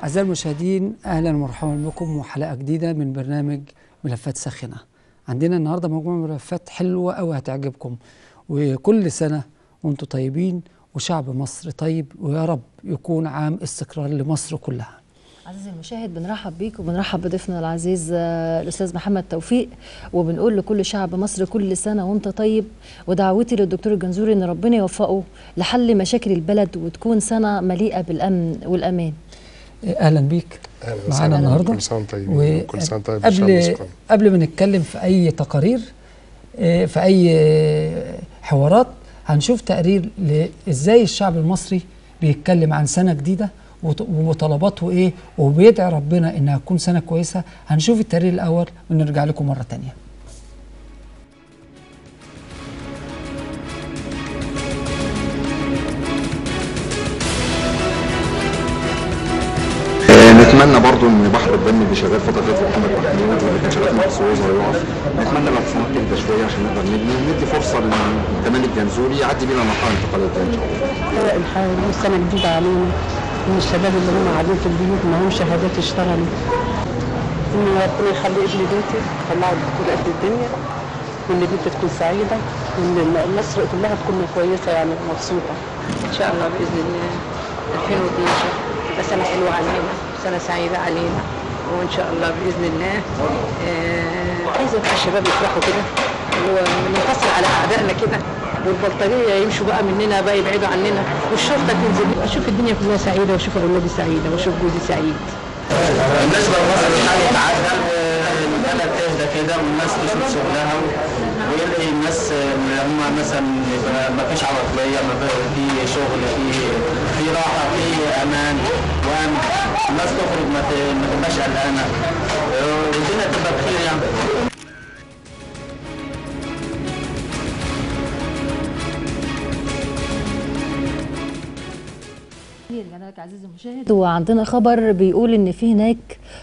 أعزائي المشاهدين، أهلا ومرحبا بكم وحلقة جديدة من برنامج ملفات ساخنة. عندنا النهاردة مجموعة ملفات حلوة أوي هتعجبكم، وكل سنة وأنتم طيبين وشعب مصر طيب، ويا رب يكون عام استقرار لمصر كلها. عزيزي المشاهد، بنرحب بيك وبنرحب بضيفنا العزيز الأستاذ محمد توفيق، وبنقول لكل شعب مصر كل سنة وانت طيب، ودعوتي للدكتور الجنزوري ان ربنا يوفقه لحل مشاكل البلد وتكون سنة مليئة بالأمن والأمان. أهلا بيك معانا النهارده. كل سنة طيب. كل سنة طيب. قبل ما نتكلم في أي تقارير في أي حوارات، هنشوف تقرير ازاي الشعب المصري بيتكلم عن سنة جديدة وطلباته ايه، وبيدعي ربنا انها تكون سنه كويسه. هنشوف التقرير الاول ونرجع لكم مره ثانيه. نتمنى برضو ان بحر الدم اللي شغال فتره في محمد محمود واللي كان شغال في مخصوص هيقف. نتمنى الاقسامات تهدى شويه عشان نقدر ندي فرصه كمان الجنزوري يعدي بينا المرحله الانتقاليه ان شاء الله. نحاول السنه جديده علينا، ان الشباب اللي هم قاعدين في البيوت ما هم شهادات يشتغلوا، ان ربنا يخلي ابن بنتي يطلعوا الدكتور قد الدنيا، وان بنتي تكون سعيده، وان مصر كلها تكون كويسه يعني مبسوطه ان شاء الله باذن الله. 2012 تبقى سنه حلوه علينا، سنه سعيده علينا، وان شاء الله باذن الله. عايزه بقى الشباب يفرحوا كده، وننتصر على اعدائنا كده، والبلطجيه يمشوا بقى مننا بقى، يبعدوا عننا، والشرطه تنزل. اشوف الدنيا كلها سعيده، واشوف اولادي سعيده، واشوف جوزي سعيد. بالنسبه لمصر الحال يتعدل، البلد تهدى كده، والناس تشوف شغلها، ويلاقي الناس اللي هم مثلا ما فيش عواطليه، ما في شغل، في راحه، في امان وامن، الناس تخرج ما تبقاش قلقانه، والدنيا تبقى بخير يعني. رجعنا لك عزيزي المشاهد، وعندنا خبر بيقول ان في هناك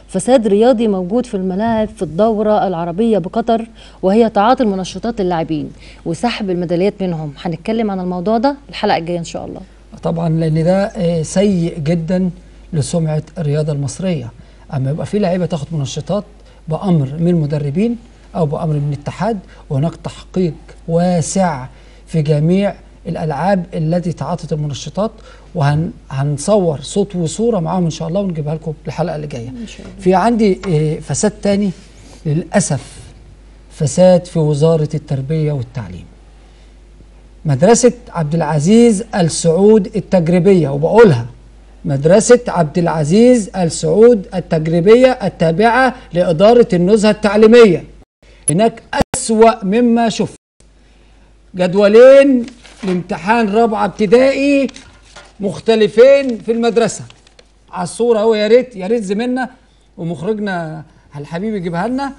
فساد رياضي موجود في الملاعب في الدوره العربيه بقطر، وهي تعاطي المنشطات للاعبين وسحب الميداليات منهم. هنتكلم عن الموضوع ده الحلقه الجايه ان شاء الله. طبعا لان ده سيء جدا لسمعه الرياضه المصريه، اما يبقى في لعيبه تاخد منشطات بامر من المدربين او بامر من الاتحاد، وهناك تحقيق واسع في جميع الالعاب التي تعاطت المنشطات، وهنصور صوت وصوره معاهم ان شاء الله ونجيبها لكم الحلقه اللي جايه. في عندي فساد تاني للاسف، فساد في وزاره التربيه والتعليم. مدرسه عبد العزيز ال سعود التجريبيه، وبقولها مدرسه عبد العزيز ال سعود التجريبيه التابعه لاداره النزهه التعليميه، هناك اسوأ مما شفت. جدولين لامتحان رابعه ابتدائي مختلفين في المدرسه على الصوره اهو. يا ريت زميلنا ومخرجنا الحبيب يجيبها لنا.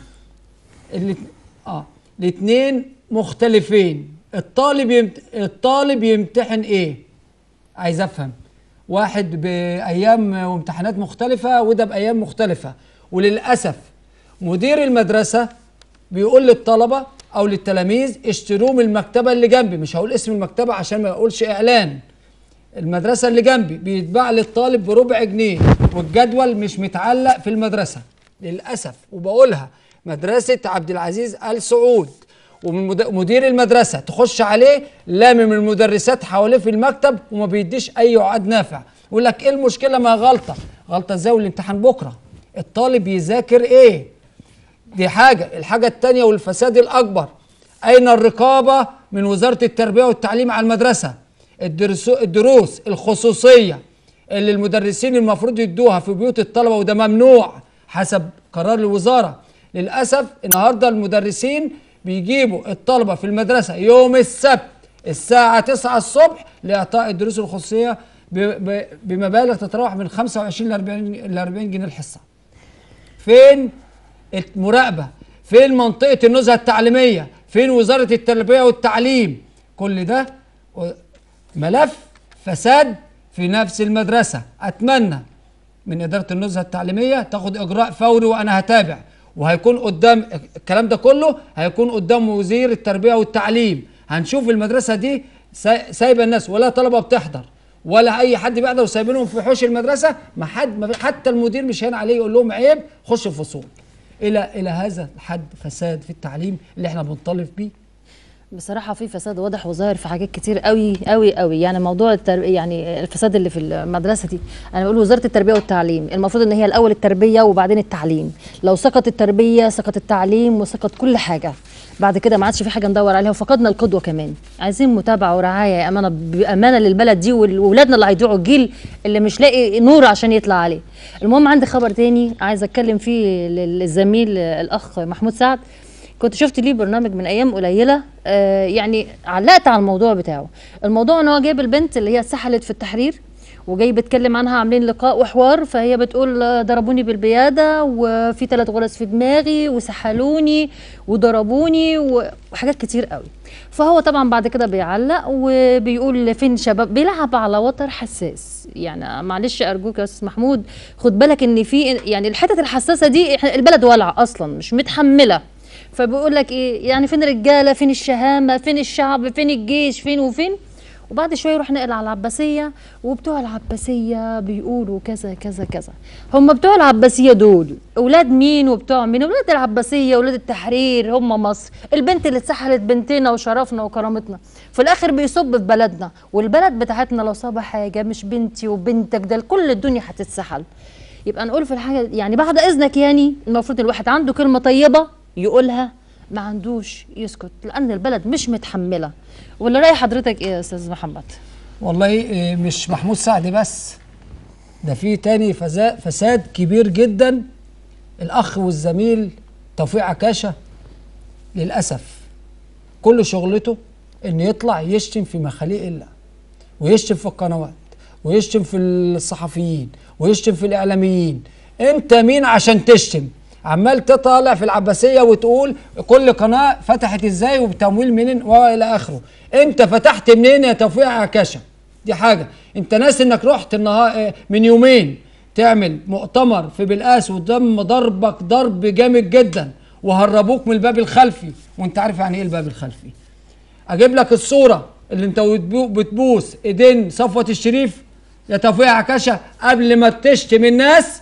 الاثنين مختلفين. الطالب يمتحن ايه؟ عايز افهم. واحد بايام وامتحانات مختلفه، وده بايام مختلفه. وللاسف مدير المدرسه بيقول للطلبه او للتلاميذ اشتروه من المكتبه اللي جنبي، مش هقول اسم المكتبه عشان ما اقولش اعلان. المدرسه اللي جنبي بيتباع للطالب بربع جنيه، والجدول مش متعلق في المدرسه للاسف. وبقولها مدرسه عبد العزيز ال سعود، ومدير المدرسه تخش عليه لامم المدرسات حواليه في المكتب وما بيديش اي عقد نافع. يقول لك ايه المشكله؟ ما غلطه ازاي؟ والامتحان بكره. الطالب يذاكر ايه؟ دي حاجه. الحاجه الثانيه والفساد الاكبر، اين الرقابه من وزاره التربيه والتعليم على المدرسه؟ الدروس الخصوصيه اللي المدرسين المفروض يدوها في بيوت الطلبه، وده ممنوع حسب قرار الوزاره. للاسف النهارده المدرسين بيجيبوا الطلبه في المدرسه يوم السبت الساعه 9 الصبح لاعطاء الدروس الخصوصيه بمبالغ تتراوح من 25 ل 40 جنيه الحصه. فين المراقبه؟ فين منطقه النزهه التعليميه؟ فين وزاره التربيه والتعليم؟ كل ده ملف فساد في نفس المدرسه. اتمنى من اداره النزهه التعليميه تاخد اجراء فوري، وانا هتابع، وهيكون قدام الكلام ده كله هيكون قدام وزير التربيه والتعليم. هنشوف المدرسه دي سايبه الناس، ولا طلبه بتحضر ولا اي حد بيحضر وسايبينهم في حوش المدرسه، ما حد حتى المدير مش هين عليه يقول لهم عيب خش الفصول. الى هذا الحد فساد في التعليم اللي احنا بنطالب بيه. بصراحه في فساد واضح وظاهر في حاجات كتير قوي قوي قوي. يعني موضوع يعني الفساد اللي في المدرسه دي، انا بقول وزاره التربيه والتعليم المفروض ان هي الاول التربيه وبعدين التعليم. لو سقط التربيه سقط التعليم وسقط كل حاجه، بعد كده ما عادش في حاجه ندور عليها، وفقدنا القدوه كمان. عايزين متابعه ورعايه يا امانه، بامانه للبلد دي واولادنا اللي هيضيعوا، الجيل اللي مش لاقي نور عشان يطلع عليه. المهم عندي خبر تاني عايزه اتكلم فيه للزميل الاخ محمود سعد. كنت شفت ليه برنامج من ايام قليله، يعني علقت على الموضوع بتاعه. الموضوع ان هو جايب البنت اللي هي اتسحلت في التحرير وجاي بيتكلم عنها، عاملين لقاء وحوار، فهي بتقول ضربوني بالبياده وفي 3 غرز في دماغي وسحلوني وضربوني وحاجات كتير قوي. فهو طبعا بعد كده بيعلق وبيقول فين شباب، بيلعب على وتر حساس. يعني معلش ارجوك يا استاذ محمود خد بالك ان في يعني الحتت الحساسه دي البلد ولع اصلا مش متحمله. فبيقول لك ايه يعني فين الرجاله، فين الشهامه، فين الشعب، فين الجيش، فين وفين. وبعد شويه يروح نقل على العباسيه، وبتوع العباسيه بيقولوا كذا كذا كذا. هم بتوع العباسيه دول اولاد مين وبتوع مين؟ اولاد العباسيه، اولاد التحرير، هم مصر. البنت اللي اتسحلت بنتنا وشرفنا وكرامتنا، في الاخر بيصب في بلدنا، والبلد بتاعتنا لو صاب حاجه مش بنتي وبنتك ده كل الدنيا هتتسحل. يبقى نقول في الحاجه يعني بعد اذنك، يعني المفروض الواحد عنده كلمه طيبه يقولها، ما عندوش يسكت، لان البلد مش متحمله. ولا راي حضرتك ايه يا استاذ محمد؟ والله مش محمود سعد بس، ده في تاني فساد كبير جدا. الاخ والزميل توفيق عكاشه للاسف كل شغلته ان يطلع يشتم في مخاليق الله، ويشتم في القنوات، ويشتم في الصحفيين، ويشتم في الاعلاميين. انت مين عشان تشتم؟ عمال تطالع في العباسيه وتقول كل قناه فتحت ازاي وبتمويل منين والى اخره. انت فتحت منين يا توفيق عكاشه؟ دي حاجه. انت ناس انك رحت من يومين تعمل مؤتمر في بلقاس وتم ضربك ضرب جامد جدا وهربوك من الباب الخلفي، وانت عارف يعني ايه الباب الخلفي. اجيب لك الصوره اللي انت بتبوس ايدين صفوت الشريف يا توفيق عكاشه قبل ما تشتم الناس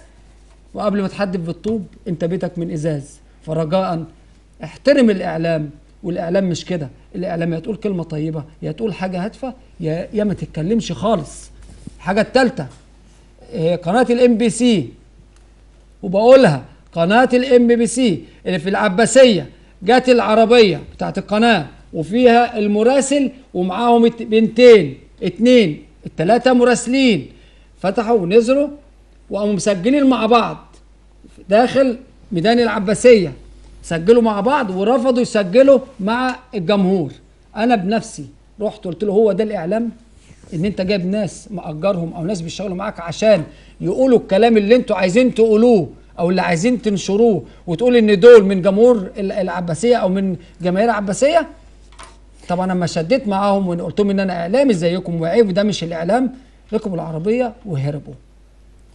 وقبل ما تحدف بالطوب. انت بيتك من ازاز. فرجاء احترم الاعلام، والاعلام مش كده. الاعلام يا تقول كلمه طيبه يا تقول حاجه هادفه يا ما تتكلمش خالص. الحاجه الثالثه قناه الام بي سي، وبقولها قناه الام بي سي اللي في العباسيه، جات العربيه بتاعت القناه وفيها المراسل ومعاهم بنتين 2 3 مراسلين فتحوا ونزلوا وقاموا مسجلين مع بعض داخل ميدان العباسيه، سجلوا مع بعض ورفضوا يسجلوا مع الجمهور. انا بنفسي رحت قلت له هو ده الاعلام؟ ان انت جايب ناس مأجرهم او ناس بيشتغلوا معاك عشان يقولوا الكلام اللي انتوا عايزين تقولوه او اللي عايزين تنشروه، وتقول ان دول من جمهور العباسيه او من جماهير العباسيه؟ طبعا لما شديت معاهم وقلت لهم ان انا اعلامي زيكم وعيب ده مش الاعلام، ركبوا العربيه وهربوا.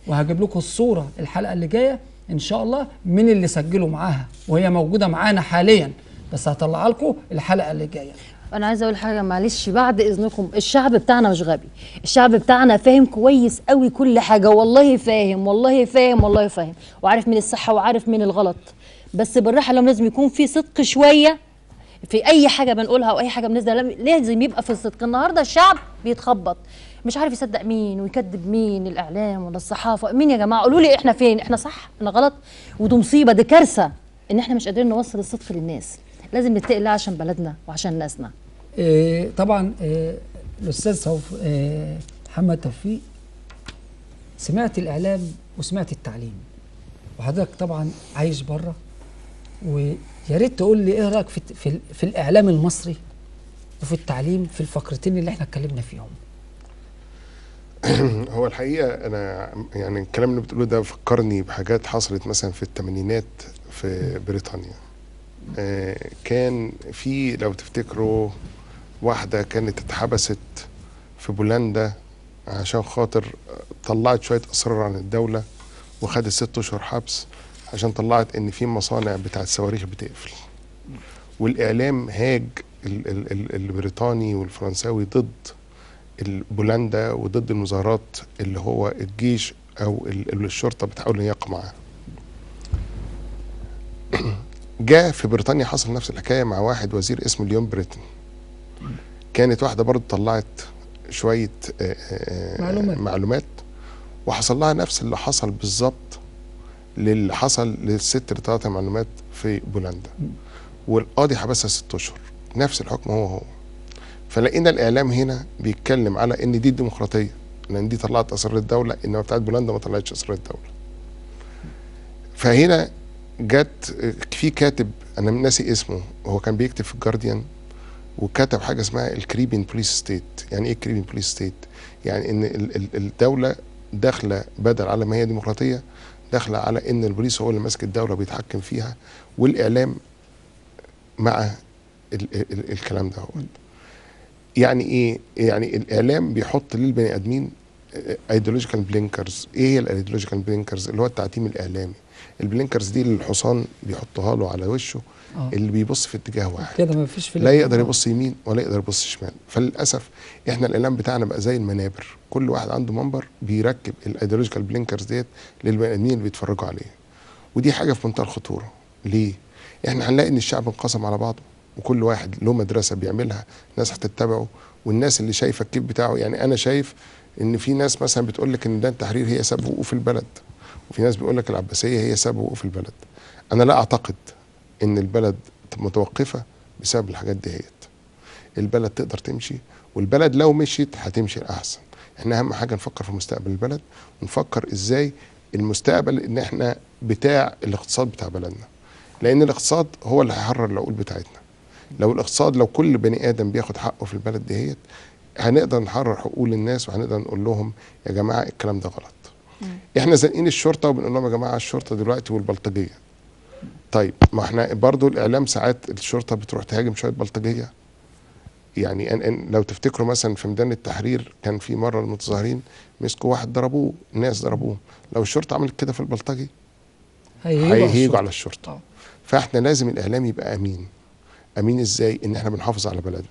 وهجيب لكم الصوره الحلقه اللي جايه ان شاء الله من اللي سجلوا معاها، وهي موجوده معانا حاليا، بس هطلع لكم الحلقه اللي جايه. انا عايزه اقول حاجه معلش بعد اذنكم، الشعب بتاعنا مش غبي، الشعب بتاعنا فاهم كويس قوي كل حاجه، والله فاهم والله فاهم والله فاهم، وعارف من الصح وعارف من الغلط. بس بالراحه لهم، لازم يكون في صدق شويه في اي حاجه بنقولها او اي حاجه بننزلها، لازم يبقى في الصدق. النهارده الشعب بيتخبط، مش عارف يصدق مين ويكذب مين، الاعلام ولا الصحافه، مين يا جماعه؟ قولوا لي احنا فين، احنا صح احنا غلط؟ ودي مصيبه، دي كارثه ان احنا مش قادرين نوصل الصدق للناس. لازم نتقي الله عشان بلدنا وعشان ناسنا. طبعا الاستاذ محمد توفيق، سمعت الاعلام وسمعت التعليم، وحضرتك طبعا عايش بره، ويا ريت تقول لي ايه رايك في الاعلام المصري وفي التعليم في الفقرتين اللي احنا اتكلمنا فيهم. هو الحقيقه انا يعني الكلام اللي بتقوله ده فكرني بحاجات حصلت مثلا في الثمانينات في بريطانيا. كان في لو تفتكروا واحده كانت اتحبست في بولندا عشان خاطر طلعت شويه اسرار عن الدوله، وخدت 6 اشهر حبس عشان طلعت ان في مصانع بتاعت صواريخ بتقفل. والاعلام هاج البريطاني والفرنساوي ضد بولندا وضد المظاهرات اللي هو الجيش او الشرطه بتحاول ان يقع معاها. جاء في بريطانيا حصل نفس الحكايه مع واحد وزير اسمه ليون بريتن. كانت واحده برضه طلعت شويه معلومات وحصل لها نفس اللي حصل بالظبط للي حصل للست اللي طلعت معلومات في بولندا، والقاضي حبسها 6 اشهر، نفس الحكم هو. فلقينا الاعلام هنا بيتكلم على ان دي الديمقراطيه، لان دي طلعت اسرار الدوله، انما بتاعت بولندا ما طلعتش اسرار الدوله. فهنا جت في كاتب انا ناسي اسمه، هو كان بيكتب في الجارديان وكتب حاجه اسمها الكريبين بوليس ستيت. يعني ايه الكريبين بوليس ستيت؟ يعني ان الدوله داخله بدل على ما هي ديمقراطيه، داخله على ان البوليس هو اللي ماسك الدوله بيتحكم فيها، والاعلام مع الكلام ده. هو يعني ايه؟ يعني الاعلام بيحط للبني ادمين ايديولوجيكال بلينكرز. ايه هي الايديولوجيكال بلينكرز؟ اللي هو التعتيم الاعلامي. البلينكرز دي اللي الحصان بيحطها له على وشه، اللي بيبص في اتجاه واحد كده ما فيش لا يقدر يبص يمين ولا يقدر يبص شمال. فللاسف احنا الاعلام بتاعنا بقى زي المنابر، كل واحد عنده منبر بيركب الايديولوجيكال بلينكرز ديت للبني ادمين اللي بيتفرجوا عليه. ودي حاجه في منتهى الخطوره. ليه؟ احنا هنلاقي ان الشعب انقسم على بعضه، وكل واحد له مدرسه بيعملها، ناس هتتبعه، والناس اللي شايفه الكيف بتاعه. يعني انا شايف ان في ناس مثلا بتقول لك ان ده التحرير هي سبب وقوف البلد، وفي ناس بيقول لك العباسيه هي سبب وقوف البلد. انا لا اعتقد ان البلد متوقفه بسبب الحاجات ديت. البلد تقدر تمشي، والبلد لو مشيت هتمشي الاحسن. احنا اهم حاجه نفكر في مستقبل البلد، ونفكر ازاي المستقبل ان احنا بتاع الاقتصاد بتاع بلدنا، لان الاقتصاد هو اللي هيحرر العقول بتاعتنا. لو كل بني ادم بياخد حقه في البلد ديت، هنقدر نحرر عقول الناس، وهنقدر نقول لهم يا جماعه الكلام ده غلط. احنا زانقين الشرطه وبنقول لهم يا جماعه الشرطه دلوقتي والبلطجيه. طيب ما احنا برضو الاعلام ساعات الشرطه بتروح تهاجم شويه بلطجيه. يعني لو تفتكروا مثلا في ميدان التحرير كان في مره المتظاهرين مسكوا واحد ضربوه، الناس ضربوه. لو الشرطه عملت كده في البلطجي هيهيجوا على الشرطه. فاحنا لازم الاعلام يبقى امين. امين ازاي؟ ان احنا بنحافظ على بلدنا.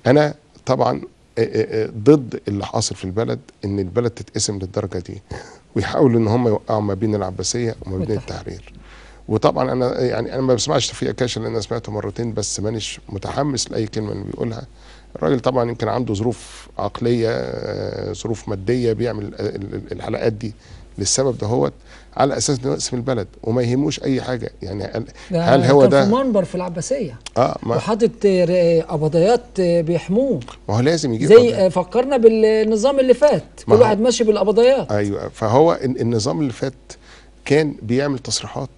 انا طبعا ضد اللي حاصل في البلد، ان البلد تتقسم للدرجه دي، ويحاولوا ان هم يوقعوا ما بين العباسيه وما بين التحرير. وطبعا انا ما بسمعش توفيق عكاشة، لان انا سمعته مرتين بس، مانيش متحمس لاي كلمه اللي بيقولها. الراجل طبعا يمكن عنده ظروف عقليه، ظروف ماديه، بيعمل الحلقات دي للسبب دهوت على اساس انه يقسم البلد وما يهموش اي حاجه. يعني هل هو ده كان في منبر في العباسيه ما وحاطط قبضيات بيحموه؟ ما هو لازم يجيب زي فكرنا بالنظام اللي فات، كل واحد ماشي بالقبضيات. ايوه، فهو النظام اللي فات كان بيعمل تصريحات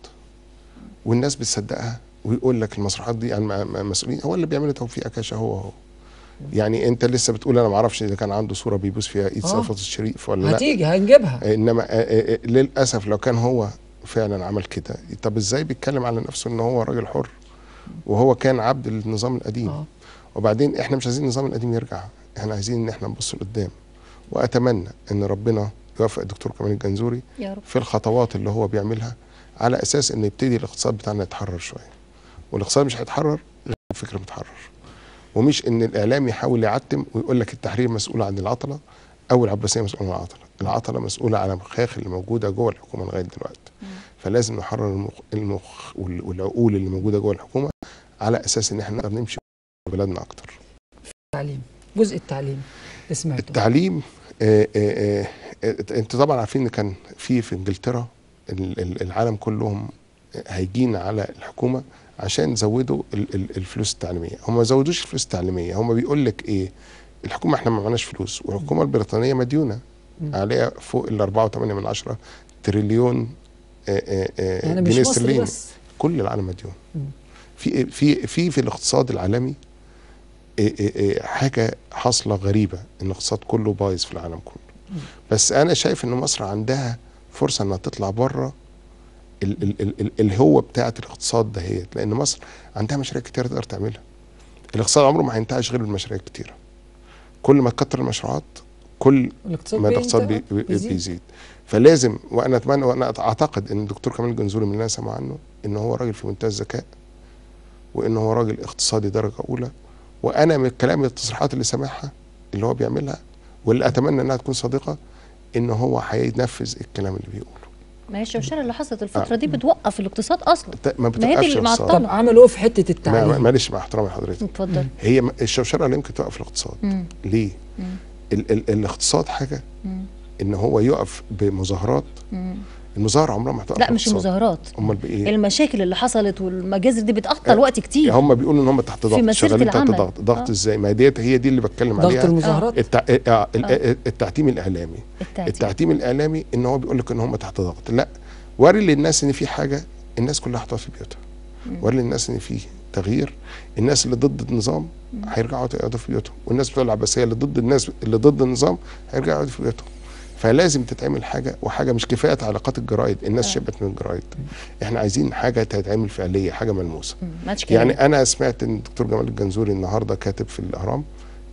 والناس بتصدقها، ويقول لك المسرحيات دي عن مسؤولين. هو اللي بيعملها توفيق عكاشة هو. يعني انت لسه بتقول انا ما اعرفش اذا كان عنده صوره بيبوس فيها ايد صفوت الشريف ولا لا. هتيجي هنجيبها. انما للاسف لو كان هو فعلا عمل كده، طب ازاي بيتكلم على نفسه ان هو راجل حر وهو كان عبد للنظام القديم؟ وبعدين احنا مش عايزين النظام القديم يرجع، احنا عايزين ان احنا نبص لقدام. واتمنى ان ربنا يوفق الدكتور كمال الجنزوري في الخطوات اللي هو بيعملها، على اساس ان يبتدي الاقتصاد بتاعنا يتحرر شويه. والاقتصاد مش هيتحرر غير الفكر متحرر، ومش ان الاعلام يحاول يعتم ويقول لك التحرير مسؤول عن العطله او العباسيه مسؤوله عن العطله. العطله مسؤوله على المخاخ اللي موجوده جوه الحكومه لغايه دلوقتي. فلازم نحرر المخ والعقول اللي موجوده جوه الحكومه، على اساس ان احنا نقدر نمشي بلدنا اكتر. التعليم، جزء التعليم سمعته. التعليم انتوا طبعا عارفين ان كان في انجلترا العالم كلهم هيجين على الحكومه عشان يزودوا الفلوس التعليميه. هم ما زودوش الفلوس التعليميه، هم بيقول لك ايه؟ الحكومه احنا ما معناش فلوس، والحكومه البريطانيه مديونه عليها فوق ال 4.8 تريليون يعني جنيه مش استرليني. بس. كل العالم مديون. في الاقتصاد العالمي حاجه حاصله غريبه، ان الاقتصاد كله بايظ في العالم كله. بس انا شايف ان مصر عندها فرصه انها تطلع بره الهوه بتاعه الاقتصاد دهيت، لان مصر عندها مشاريع كتير تقدر تعملها. الاقتصاد عمره ما هينتعش غير بالمشاريع الكتيره. كل ما تكتر المشروعات كل ما الاقتصاد بيزيد. فلازم، وانا اتمنى وانا اعتقد ان الدكتور كمال الجنزوري من اللي انا سامع عنه ان هو راجل في منتهى الذكاء، وان هو راجل اقتصادي درجه اولى. وانا من الكلام التصريحات اللي سامعها اللي هو بيعملها، واللي اتمنى انها تكون صادقه، ان هو هينفذ الكلام اللي بيقوله. ما هي الشوشره اللي حصلت الفتره دي بتوقف الاقتصاد اصلا. ما ما هي بتوقفش دي اللي الاقتصاد. طب معطله. عملوا ايه في حته التعليم؟ معلش مع احترامي لحضرتك، اتفضل. هي الشوشره اللي يمكن توقف الاقتصاد. ليه؟ الاقتصاد حاجه ان هو يقف بمظاهرات. المظاهره عمرها ما هتوقف لا مش الاقتصاد. المظاهرات، امال بايه؟ المشاكل اللي حصلت والمجازر دي بتعطل وقت كتير. هم بيقولوا ان هم تحت ضغط، مسيرة شغالين تحت العمل. ضغط ازاي؟ ما هي دي اللي بتكلم عليها. ضغط المظاهرات. التعتيم الاعلامي. التعتيم الاعلامي ان هو بيقول لك ان هم تحت ضغط. لا، وري للناس ان في حاجه الناس كلها هتقعد في بيوتها. وري للناس ان في تغيير. الناس اللي ضد النظام هيرجعوا يقعدوا في بيوتهم، والناس بتوع العباسيه اللي ضد الناس اللي ضد النظام هيرجعوا يقعدوا في بيوتهم. فلازم تتعمل حاجه، وحاجه مش كفايه تعليقات الجرايد، الناس شبعت من الجرايد. احنا عايزين حاجه تتعمل فعليه، حاجه ملموسه. يعني انا سمعت ان الدكتور جمال الجنزوري النهارده كاتب في الاهرام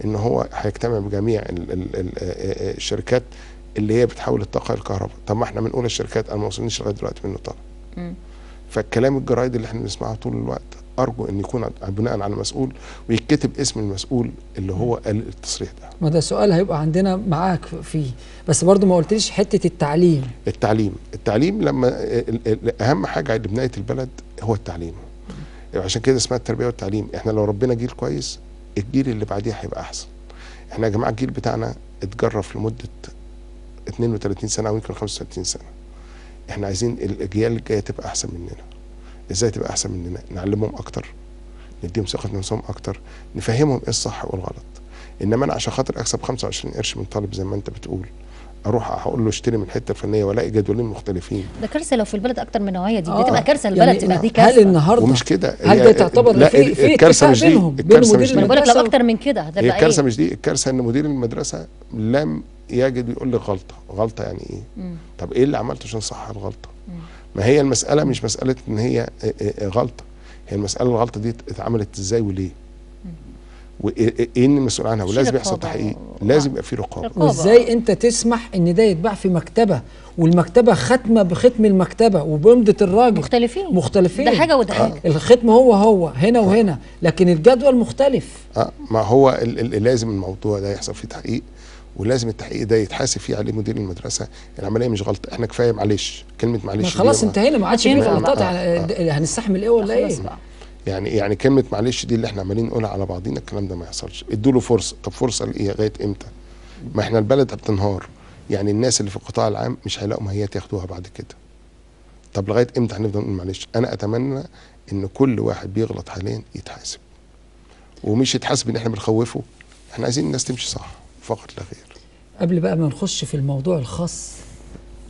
ان هو هيجتمع بجميع الشركات اللي هي بتحول الطاقه الكهرباء. طب ما احنا من اولى الشركات انا ما وصلنيش لغايه دلوقتي منه طلب. فالكلام الجرايد اللي احنا بنسمعه طول الوقت ارجو ان يكون بناء على مسؤول، ويتكتب اسم المسؤول اللي هو قال التصريح ده. ما ده سؤال هيبقى عندنا معاك فيه، بس برضو ما قلتليش حته التعليم. التعليم لما اهم حاجه لبنايه البلد هو التعليم. عشان كده اسمها التربيه والتعليم. احنا لو ربنا جيل كويس، الجيل اللي بعديه هيبقى احسن. احنا يا جماعه الجيل بتاعنا اتجرف لمده 32 سنه او يمكن 35 سنه. احنا عايزين الاجيال الجايه تبقى احسن مننا. ازاي تبقى احسن مننا؟ نعلمهم اكتر، نديهم ثقه نفسهم اكتر، نفهمهم ايه الصح والغلط. انما انا عشان خاطر اكسب 25 قرش من طالب زي ما انت بتقول، اروح هقول له اشتري من الحته الفنيه والاقي جدولين مختلفين. ده كارثه لو في البلد اكتر من نوعيه دي تبقى كارثه البلد. يعني دي كارثه. هل النهارده ومش كده، هل ده تعتبر في الكارثه مش دي. بينهم الكارثه مش ما انا دي. بقول لك لو اكتر من كده هتبقى هي الكارثه ايه؟ مش دي. الكارثه ان مدير المدرسه لم يجد يقول لي غلطه يعني ايه؟ طب ايه اللي عملته عشان صح الغلطه؟ ما هي المساله مش مساله ان هي غلطه، هي المساله الغلطه دي اتعملت ازاي وليه؟ وايه المسؤول عنها؟ ولازم يحصل تحقيق، لازم يبقى في رقابه. وازاي انت تسمح ان ده يتباع في مكتبه، والمكتبه ختمه بختم المكتبه وبمضه الراجل مختلفين. ده حاجه وده حاجه. الختم هو هنا وهنا، لكن الجدول مختلف. ما هو لازم الموضوع ده يحصل فيه تحقيق، ولازم التحقيق ده يتحاسب فيه عليه مدير المدرسه. العمليه مش غلطه، احنا كفايه معلش كلمه معلش. خلاص انتهينا، ما عادش ينفع غلطات. هنستحمل ايه ولا ايه؟ يعني كلمه معلش دي اللي احنا عمالين نقولها على بعضينا، الكلام ده ما يحصلش. ادوا له فرصه. طب فرصه لايه؟ لغايه امتى؟ ما احنا البلد بتنهار، يعني الناس اللي في القطاع العام مش هيلاقوا مهيات ياخدوها بعد كده. طب لغايه امتى هنفضل نقول معلش؟ انا اتمنى ان كل واحد بيغلط حاليا يتحاسب، ومش يتحاسب ان احنا بنخوفه. احنا عايزين الناس تمشي صح فقط لا غير. قبل بقى ما نخش في الموضوع الخاص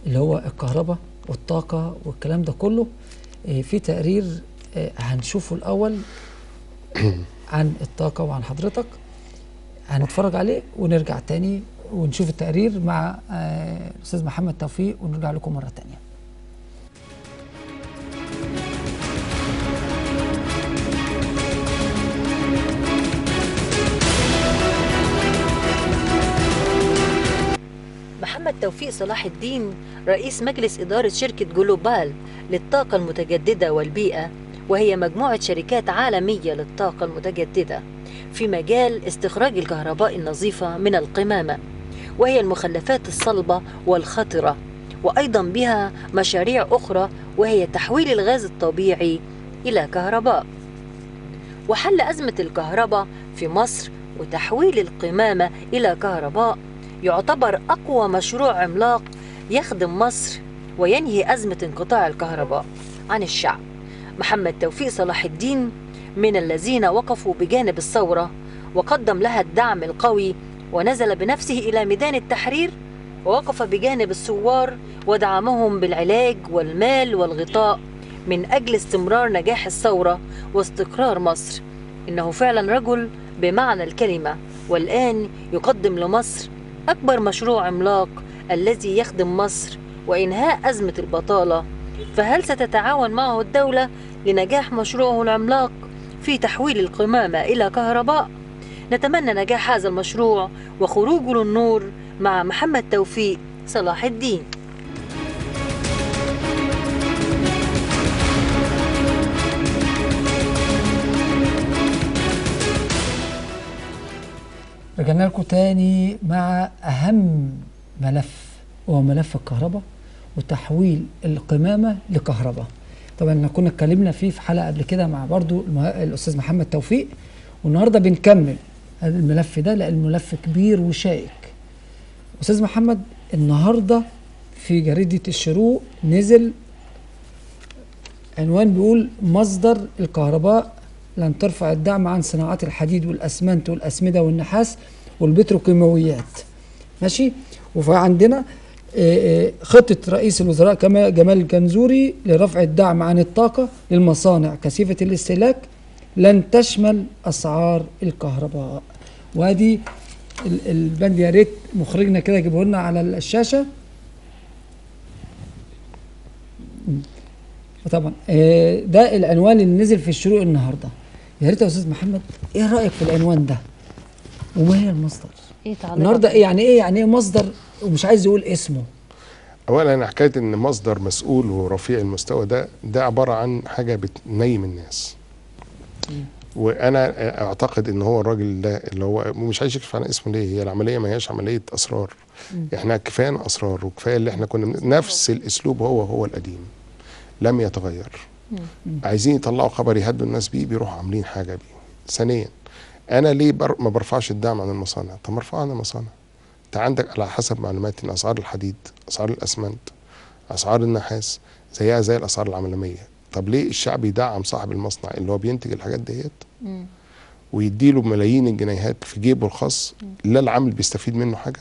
اللي هو الكهرباء والطاقه والكلام ده كله، في تقرير هنشوفه الأول عن الطاقة وعن حضرتك، هنتفرج عليه ونرجع تاني ونشوف التقرير مع الأستاذ محمد توفيق ونرجع لكم مرة تانية. محمد توفيق صلاح الدين رئيس مجلس إدارة شركة جلوبال للطاقة المتجددة والبيئة، وهي مجموعة شركات عالمية للطاقة المتجددة في مجال استخراج الكهرباء النظيفة من القمامة، وهي المخلفات الصلبة والخطرة، وأيضا بها مشاريع أخرى وهي تحويل الغاز الطبيعي إلى كهرباء. وحل أزمة الكهرباء في مصر وتحويل القمامة إلى كهرباء يعتبر أقوى مشروع عملاق يخدم مصر وينهي أزمة انقطاع الكهرباء عن الشعب. محمد توفيق صلاح الدين من الذين وقفوا بجانب الثورة وقدم لها الدعم القوي، ونزل بنفسه إلى ميدان التحرير ووقف بجانب الثوار ودعمهم بالعلاج والمال والغطاء من أجل استمرار نجاح الثورة واستقرار مصر. إنه فعلا رجل بمعنى الكلمة، والآن يقدم لمصر أكبر مشروع عملاق الذي يخدم مصر وإنهاء أزمة البطالة. فهل ستتعاون معه الدولة لنجاح مشروعه العملاق في تحويل القمامة إلى كهرباء؟ نتمنى نجاح هذا المشروع وخروجه للنور مع محمد توفيق صلاح الدين. رجعنا لكم تاني مع أهم ملف، وهو ملف الكهرباء وتحويل القمامة لكهرباء. طبعا احنا كنا اتكلمنا فيه في حلقة قبل كده مع برضو الأستاذ محمد توفيق، والنهاردة بنكمل الملف ده لأن الملف كبير وشائك. أستاذ محمد، النهاردة في جريدة الشروق نزل عنوان بيقول مصدر الكهرباء لن ترفع الدعم عن صناعات الحديد والأسمنت والأسمدة والنحاس والبتروكيماويات. ماشي. وفعندنا خطة رئيس الوزراء جمال الجنزوري لرفع الدعم عن الطاقة للمصانع كثيفة الاستهلاك لن تشمل أسعار الكهرباء. وادي البند، يا ريت مخرجنا كده يجيبه لنا على الشاشة. طبعا ده العنوان اللي نزل في الشروق النهارده. يا ريت يا استاذ محمد، ايه رايك في العنوان ده؟ وما هي المصدر؟ ايه تعليقك؟ النهارده يعني ايه مصدر ومش عايز يقول اسمه؟ اولا حكايه ان مصدر مسؤول ورفيع المستوى ده عباره عن حاجه بتنيم الناس. وانا اعتقد ان هو الراجل ده اللي هو مش عايز يكشف عن اسمه ليه، هي العمليه ما هياش عمليه اسرار. احنا كفايه اسرار وكفايه اللي احنا كنا نفس الاسلوب هو القديم لم يتغير. عايزين يطلعوا خبر يهدوا الناس بيه، بيروحوا عاملين حاجه بيه. ثانيا، انا ليه ما برفعش الدعم عن المصانع؟ طب ما ارفعه عن المصانع. انت عندك على حسب معلوماتي ان اسعار الحديد، اسعار الاسمنت، اسعار النحاس زيها زي الاسعار العالميه. طب ليه الشعب يدعم صاحب المصنع اللي هو بينتج الحاجات ديت ويديله ملايين الجنيهات في جيبه الخاص؟ لا العامل بيستفيد منه حاجه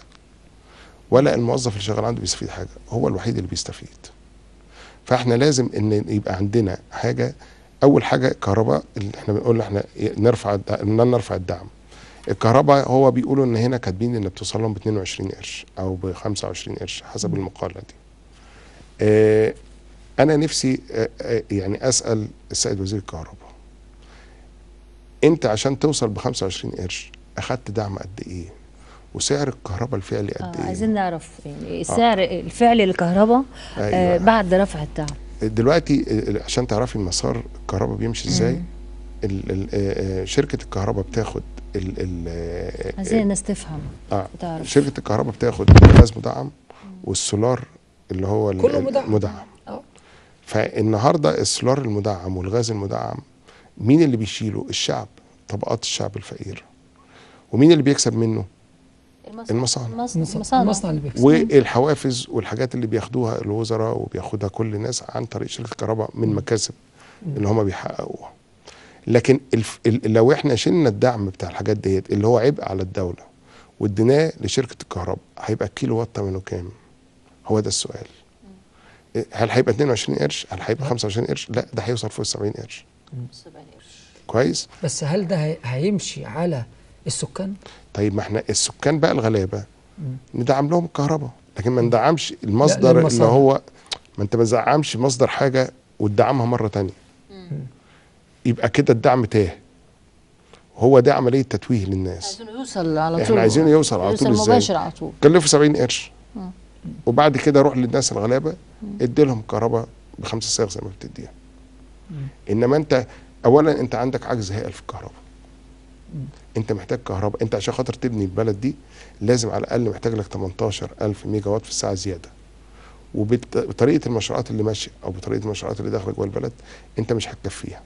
ولا الموظف اللي شغال عنده بيستفيد حاجه، هو الوحيد اللي بيستفيد. فاحنا لازم ان يبقى عندنا حاجه. اول حاجه كهرباء، اللي احنا بنقول احنا نرفع الدعم. الكهرباء هو بيقولوا ان هنا كاتبين ان بتوصل لهم ب 22 قرش او ب 25 قرش حسب المقاله دي. انا نفسي يعني اسال السيد وزير الكهرباء، انت عشان توصل ب 25 قرش اخدت دعم قد ايه؟ وسعر الكهرباء الفعلي قد ايه؟ عايزين نعرف يعني السعر الفعلي للكهرباء. أيوة. بعد رفع الدعم. دلوقتي عشان تعرفي المسار الكهرباء بيمشي ازاي. شركه الكهرباء بتاخد عايزين الناس تفهم. تعرف. شركه الكهرباء بتاخد الغاز مدعم والسولار اللي هو كله مدعم. فالنهارده السولار المدعم والغاز المدعم مين اللي بيشيله؟ الشعب، طبقات الشعب الفقير. ومين اللي بيكسب منه؟ المصانع اللي بيكسب. والحوافز والحاجات اللي بياخدوها الوزراء وبياخدها كل الناس عن طريق شركه الكهرباء من مكاسب اللي هم بيحققوها. لكن لو احنا شلنا الدعم بتاع الحاجات ديت اللي هو عبء على الدوله واديناه لشركه الكهرباء، هيبقى الكيلو وات ثمنه كام؟ هو ده السؤال. هل هيبقى 22 قرش؟ هل هيبقى 25 قرش؟ لا، ده هيوصل فوق 70 قرش. 70 قرش. كويس؟ بس هل ده هيمشي على السكان؟ طيب ما احنا السكان بقى الغلابه ندعم لهم الكهرباء، لكن ما ندعمش المصدر اللي هو، ما انت ما تدعمش مصدر حاجه وتدعمها مره ثانيه. يبقى كده الدعم تاه. هو ده عمليه تتويه للناس. عايزينه يوصل على طول. احنا عايزينه يوصل على طول. ازاي؟ مباشر على طول. كلفه 70 قرش. وبعد كده روح للناس الغلابه ادي لهم كهرباء ب5 صاغ زي ما بتديها. انما انت اولا انت عندك عجز هائل في الكهرباء. انت محتاج كهرباء، انت عشان خاطر تبني البلد دي لازم على الاقل محتاج لك 18,000 ميجا وات في الساعه زياده. وبطريقه المشروعات اللي ماشيه او بطريقه المشروعات اللي داخله جوه البلد انت مش هتكفيها.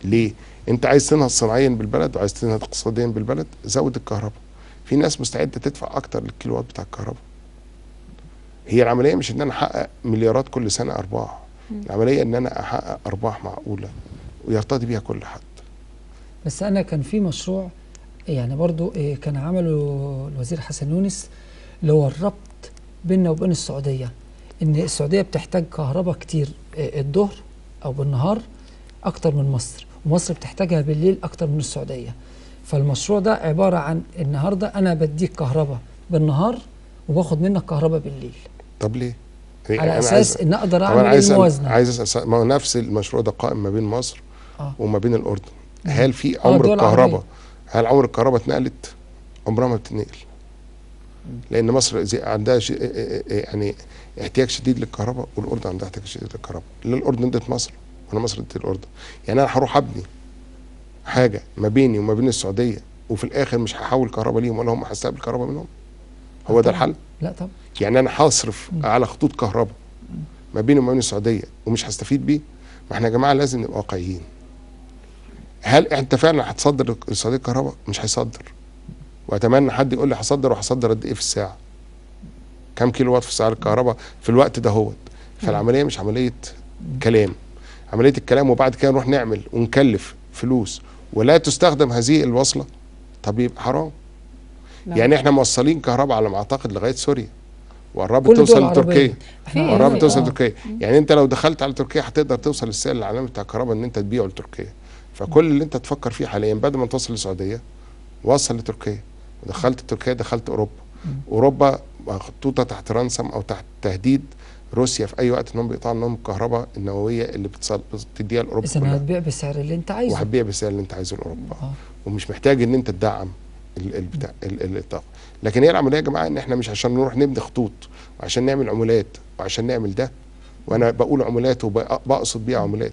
ليه؟ انت عايز تنهض صناعيا بالبلد وعايز تنهض اقتصاديا بالبلد، زود الكهرباء. في ناس مستعده تدفع اكتر للكيلو وات بتاع الكهرباء. هي العمليه مش ان انا احقق مليارات كل سنه ارباح، العمليه ان انا احقق ارباح معقوله ويرتضي بيها كل حد. بس انا كان في مشروع يعني برضو كان عمله الوزير حسن يونس اللي هو الربط بيننا وبين السعوديه، ان السعوديه بتحتاج كهرباء كتير الظهر او بالنهار اكتر من مصر، ومصر بتحتاجها بالليل اكتر من السعوديه. فالمشروع ده عباره عن النهارده انا بديك كهرباء بالنهار وباخد منك كهرباء بالليل. طب ليه؟ على اساس ان اقدر اعمل الموازنه. عايز ما هو نفس المشروع ده قائم ما بين مصر وما بين الاردن. هل في عمر الكهرباء؟ هل عمر الكهرباء اتنقلت؟ عمرها ما بتتنقل. لان مصر عندها يعني احتياج شديد للكهرباء والاردن عندها احتياج شديد للكهرباء. لا الاردن ادت مصر ولا مصر ادت الاردن. يعني انا هروح ابني حاجه ما بيني وما بين السعوديه وفي الاخر مش هحول كهرباء ليهم ولا هم هستقبل كهرباء منهم؟ هو ده الحل؟ لا طبعا. يعني انا هصرف على خطوط كهرباء ما بيني وما بين السعوديه ومش هستفيد بيه؟ ما احنا يا جماعه لازم نبقى واقعيين. هل انت فعلا هتصدر للسعوديه كهرباء؟ مش هيصدر. واتمنى حد يقول لي هصدر، وهصدر قد ايه في الساعه؟ كم كيلو وات في الساعه الكهرباء في الوقت ده هوت؟ فالعمليه مش عمليه كلام، عمليه الكلام وبعد كده نروح نعمل ونكلف فلوس ولا تستخدم هذه الوصله. طب يبقى حرام. يعني احنا موصلين كهرباء على ما اعتقد لغايه سوريا، وقربت كل توصل دول عربية. لتركيا، في وقربت توصل آه. لتركيا. يعني انت لو دخلت على تركيا هتقدر توصل للسعر العالمي بتاع الكهرباء ان انت تبيعه لتركيا. فكل اللي انت تفكر فيه حاليا بدل ما توصل للسعوديه وصل لتركيا، ودخلت تركيا دخلت اوروبا. اوروبا محطوطه تحت رنسم او تحت تهديد روسيا في اي وقت انهم بيقطعوا لهم الكهرباء النوويه اللي بتديها لاوروبا اذا كلها، هتبيع بالسعر اللي انت عايزه. وهتبيع بالسعر اللي انت عايزه لاوروبا. آه. ومش محتاج ان انت تدعم الطاقه. لكن هي العمليه يا جماعه ان احنا مش عشان نروح نبني خطوط وعشان نعمل عمولات وعشان نعمل ده، وانا بقول عمولات وبقصد بيها عمولات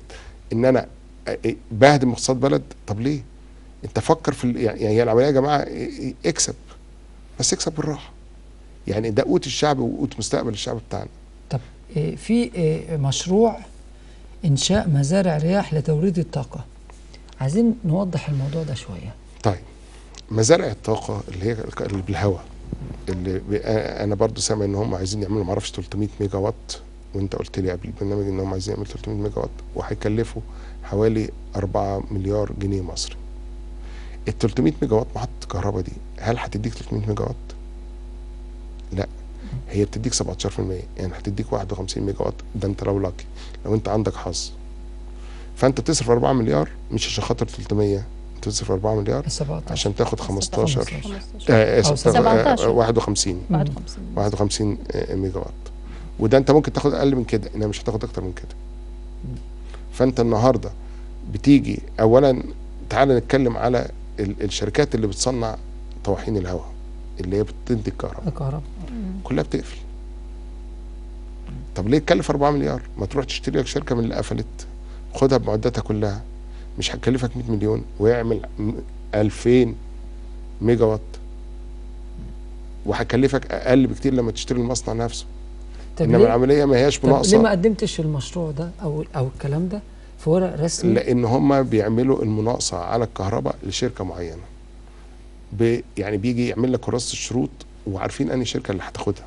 ان انا بهدم اقتصاد بلد. طب ليه؟ انت فكر في يعني هي العمليه يا جماعه اكسب، بس اكسب بالراحه. يعني ده قوت الشعب وقوت مستقبل الشعب بتاعنا. طب في مشروع انشاء مزارع رياح لتوليد الطاقه، عايزين نوضح الموضوع ده شويه. طيب مزارع الطاقه اللي هي اللي بالهواء، اللي انا برضو سامع ان هم عايزين يعملوا معرفش 300 ميجا وات، وانت قلت لي قبل البرنامج ان هم عايزين يعملوا 300 ميجا وات وهيكلفوا حوالي 4 مليار جنيه مصري. ال 300 ميجا وات محطه الكهرباء دي هل هتديك 300 ميجا وات؟ لا، هي بتديك 17%، يعني هتديك 51 ميجا وات. ده انت لو لاكي، لو انت عندك حظ. فانت بتصرف 4 مليار مش عشان خاطر 300، انت بتصرف 4 مليار 17 عشان تاخد 15 17 51 ميجا وات. وده انت ممكن تاخد اقل من كده، انما مش هتاخد اكتر من كده. فانت النهارده بتيجي اولا، تعال نتكلم على الشركات اللي بتصنع طواحين الهواء اللي هي بتنتج كهرباء، كلها بتقفل. طب ليه تكلف 4 مليار؟ ما تروح تشتري لك شركه من اللي قفلت، خدها بمعداتها كلها، مش هتكلفك 100 مليون ويعمل 2000 ميجا وات، وهكلفك اقل بكتير لما تشتري المصنع نفسه. انما العمليه ما هياش مناقصه. طب ليه ما قدمتش المشروع ده او الكلام ده في ورق رسمي؟ لان هم بيعملوا المناقصه على الكهرباء لشركه معينه، يعني بيجي يعمل لك كراسه الشروط وعارفين انهي شركه اللي هتاخدها.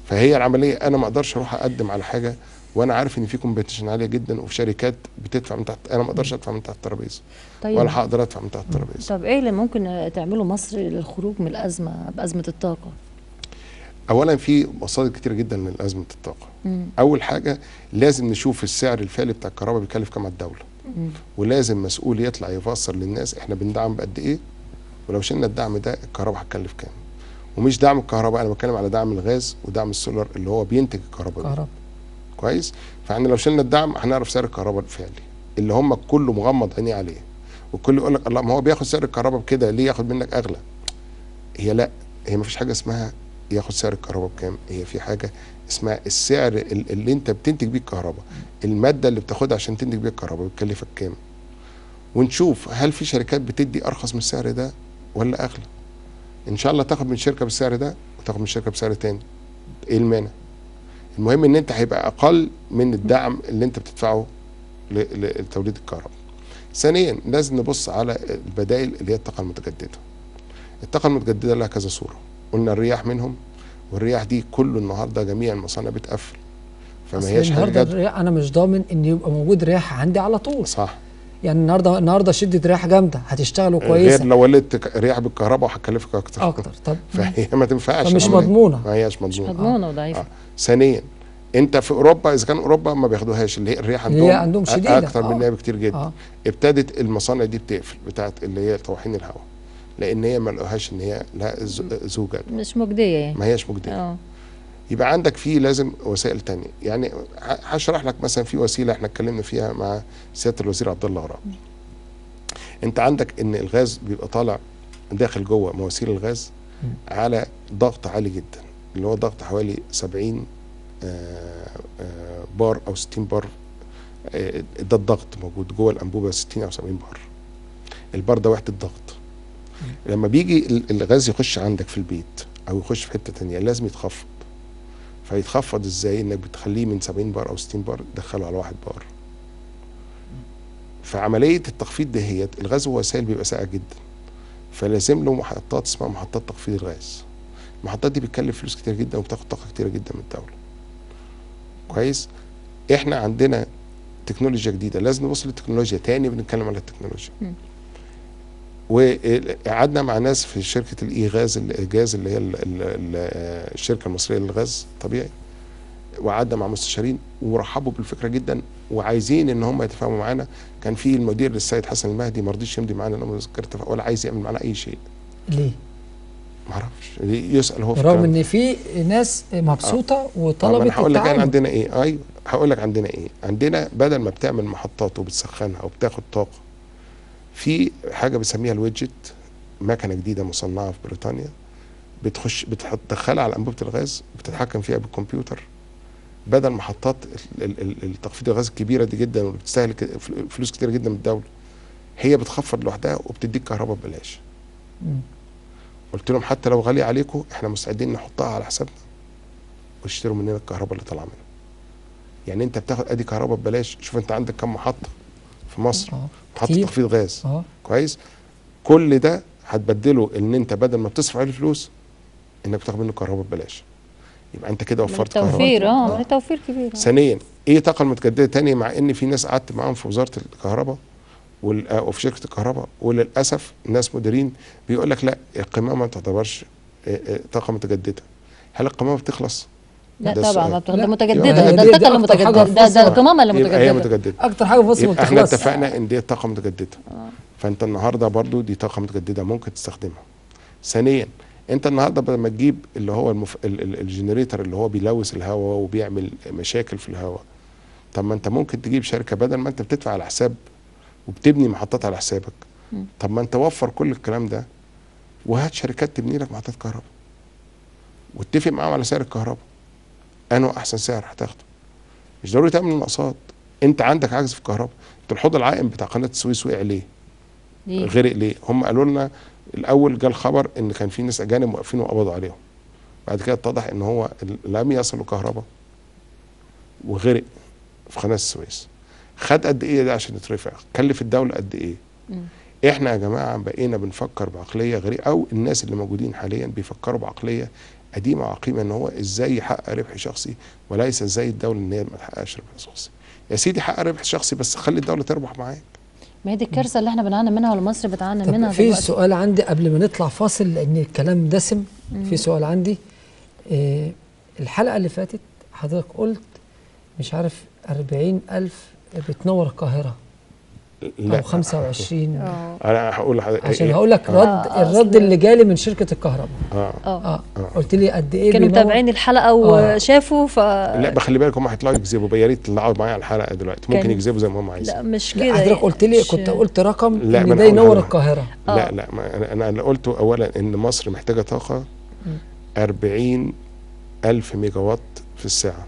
فهي العمليه انا ما اقدرش اروح اقدم على حاجه وانا عارف ان في كومبيتيشن عاليه جدا وفي شركات بتدفع من تحت، انا ما اقدرش ادفع من تحت الترابيزه. طيب ولا هقدر ادفع من تحت الترابيزه. طب ايه اللي ممكن تعمله مصر للخروج من بأزمة الطاقة؟ اولا في مصادر كتيره جدا لازمه الطاقه. اول حاجه لازم نشوف السعر الفعلي بتاع الكهرباء بيكلف كام على الدوله. ولازم مسؤول يطلع يفسر للناس احنا بندعم بقد ايه، ولو شلنا الدعم ده الكهرباء هتكلف كام. ومش دعم الكهرباء، انا بتكلم على دعم الغاز ودعم السولار اللي هو بينتج الكهرباء. كويس؟ فاحنا لو شلنا الدعم هنعرف سعر الكهرباء الفعلي اللي هم كله مغمض عينيه عليه. والكل يقول لك الله ما هو بياخد سعر الكهرباء بكده ليه ياخد منك اغلى؟ هي لا، هي ما فيش حاجه اسمها ياخد سعر الكهرباء بكام، هي في حاجه اسمها السعر اللي انت بتنتج بيه الكهرباء، الماده اللي بتاخدها عشان تنتج بيها الكهرباء بتكلفك كام. ونشوف هل في شركات بتدي ارخص من السعر ده ولا اغلى. ان شاء الله تاخد من شركه بالسعر ده وتاخد من شركه بسعر تاني، ايه المانع؟ المهم ان انت هيبقى اقل من الدعم اللي انت بتدفعه لتوليد الكهرباء. ثانيا لازم نبص على البدائل اللي هي الطاقه المتجدده. الطاقه المتجدده لها كذا صوره، قلنا الرياح منهم، والرياح دي كله النهارده جميع المصانع بتقفل، فما هياش النهارده الرياح انا مش ضامن ان يبقى موجود رياح عندي على طول. صح. يعني النهارده شده رياح جامده هتشتغلوا كويسه، غير لو ولدت رياح بالكهرباء وهتكلفك اكتر. طب فهي ما تنفعش، فمش مضمونه، ما هياش مضمونه، مش مضمونه وضعيفه. ثانيا انت في اوروبا، اذا كان اوروبا ما بياخدوهاش اللي هي الرياح عندهم شديده اكتر منها بكتير جدا. ابتدت المصانع دي بتقفل بتاعت اللي هي طواحين الهواء، لان هي ما لقوهاش ان هي لها زوجه، مش مجديه يعني، ما هياش مجديه. يبقى عندك فيه لازم وسائل تانية. يعني هشرح لك مثلا في وسيله احنا اتكلمنا فيها مع سياده الوزير عبد الله غراب. انت عندك ان الغاز بيبقى طالع داخل جوه مواسير الغاز على ضغط عالي جدا، اللي هو ضغط حوالي 70 بار او 60 بار. ده الضغط موجود جوه الانبوبه 60 او 70 بار. البار ده وحده ضغط. لما بيجي الغاز يخش عندك في البيت او يخش في حته تانية لازم يتخفض. فيتخفض ازاي؟ انك بتخليه من 70 بار او 60 بار تدخله على 1 بار. فعمليه التخفيض دهيت، الغاز هو سائل بيبقى ساقع جدا، فلازم له محطات اسمها محطات تخفيض الغاز. المحطات دي بتكلف فلوس كتير جدا وبتاخد طاقه كتيره جدا من الدوله. كويس؟ احنا عندنا تكنولوجيا جديده، لازم نبص للتكنولوجيا تاني، بنتكلم على التكنولوجيا. وقعدنا مع ناس في شركه الاي غاز، الجاز اللي هي الشركه المصريه للغاز الطبيعي، وقعدنا مع مستشارين ورحبوا بالفكره جدا وعايزين ان هم يتفاهموا معانا. كان في المدير للسيد حسن المهدي ما رضيش يمضي معانا لما ذكرت ولا عايز يعمل معانا اي شيء. ليه؟ ما اعرفش، يسال هو في رغم ان في ناس مبسوطه وطلبت انا هقول لك التعاون. عندنا ايه. ايوه هقول لك عندنا ايه. عندنا بدل ما بتعمل محطات وبتسخنها وبتاخد طاقه، في حاجه بنسميها الويدجت، مكنه جديده مصنعه في بريطانيا، بتدخلها على انبوبه الغاز، بتتحكم فيها بالكمبيوتر. بدل محطات التخفيض الغاز الكبيره دي جدا واللي بتستهلك فلوس كتيره جدا من الدوله، هي بتخفض لوحدها وبتديك كهرباء ببلاش. قلت لهم حتى لو غالي عليكم احنا مستعدين نحطها على حسابنا واشتروا مننا الكهرباء اللي طالعه منها. يعني انت بتاخد ادي كهرباء ببلاش. شوف انت عندك كم محطه في مصر، محطه تخفيض غاز. كويس؟ كل ده هتبدله ان انت بدل ما بتصرف عليه فلوس انك بتاخد منه كهرباء ببلاش. يبقى انت كده وفرت كهرباء. توفير توفير كبير. ثانيا ايه الطاقه المتجدده تاني؟ مع ان في ناس قعدت معاهم في وزاره الكهرباء وفي شركه الكهرباء، وللاسف الناس مديرين بيقول لك لا القمامه ما تعتبرش طاقه متجدده. هل القمامه بتخلص؟ لا طبعا ما بتبقى متجدده، ده ده الطاقه اللي متجدده، ده القمامه اللي متجدده. هي متجدده اكتر حاجه في مصر ما احنا اتفقنا ان دي طاقه متجدده. فانت النهارده برضو دي طاقه متجدده ممكن تستخدمها. ثانيا انت النهارده بدل ما تجيب اللي هو الجنريتور اللي هو بيلوث الهواء وبيعمل مشاكل في الهواء، طب ما انت ممكن تجيب شركه بدل ما انت بتدفع على حساب وبتبني محطات على حسابك، طب ما انت وفر كل الكلام ده وهات شركات تبني لك محطات كهرباء واتفق معاهم على سعر الكهرباء. انه احسن سعر هتاخده. مش ضروري تعمل مناقصات. انت عندك عجز في الكهرباء. انت الحوض العائم بتاع قناه السويس وقع ليه؟ غرق ليه؟ هم قالوا لنا الاول جه الخبر ان كان في ناس اجانب واقفين وقبضوا عليهم. بعد كده اتضح ان هو لم يصلوا كهرباء وغرق في قناه السويس. خد قد ايه ده عشان يترفع؟ كلف الدوله قد ايه؟ احنا يا جماعه بقينا بنفكر بعقليه غريبه، او الناس اللي موجودين حاليا بيفكروا بعقليه قديمه وعقيمه، ان هو ازاي يحقق ربح شخصي وليس ازاي الدوله ان هي ما تحققش ربح شخصي. يا سيدي حقق ربح شخصي بس خلي الدوله تربح معاك. ما هي دي الكارثه اللي احنا بنعاني منها ولا مصر بتعاني منها في دلوقتي. سؤال عندي قبل ما نطلع فاصل لان الكلام دسم. في سؤال عندي. الحلقه اللي فاتت حضرتك قلت مش عارف 40,000 بتنور القاهره لا او 25. انا هقول عشان هقول لك الرد اللي جالي من شركه الكهرباء. قلت لي قد ايه كانوا متابعين الحلقه وشافوا لا بخلي بالك هم هيطلعوا يكذبوا. يا ريت تطلعوا معايا على الحلقه دلوقتي، ممكن يكذبوا زي ما هم عايزين. لا مش كده. حضرتك قلت لي كنت قلت رقم ان ده ينور القاهره. لا انا اللي قلته اولا ان مصر محتاجه طاقه 40,000 ميجا وات في الساعه.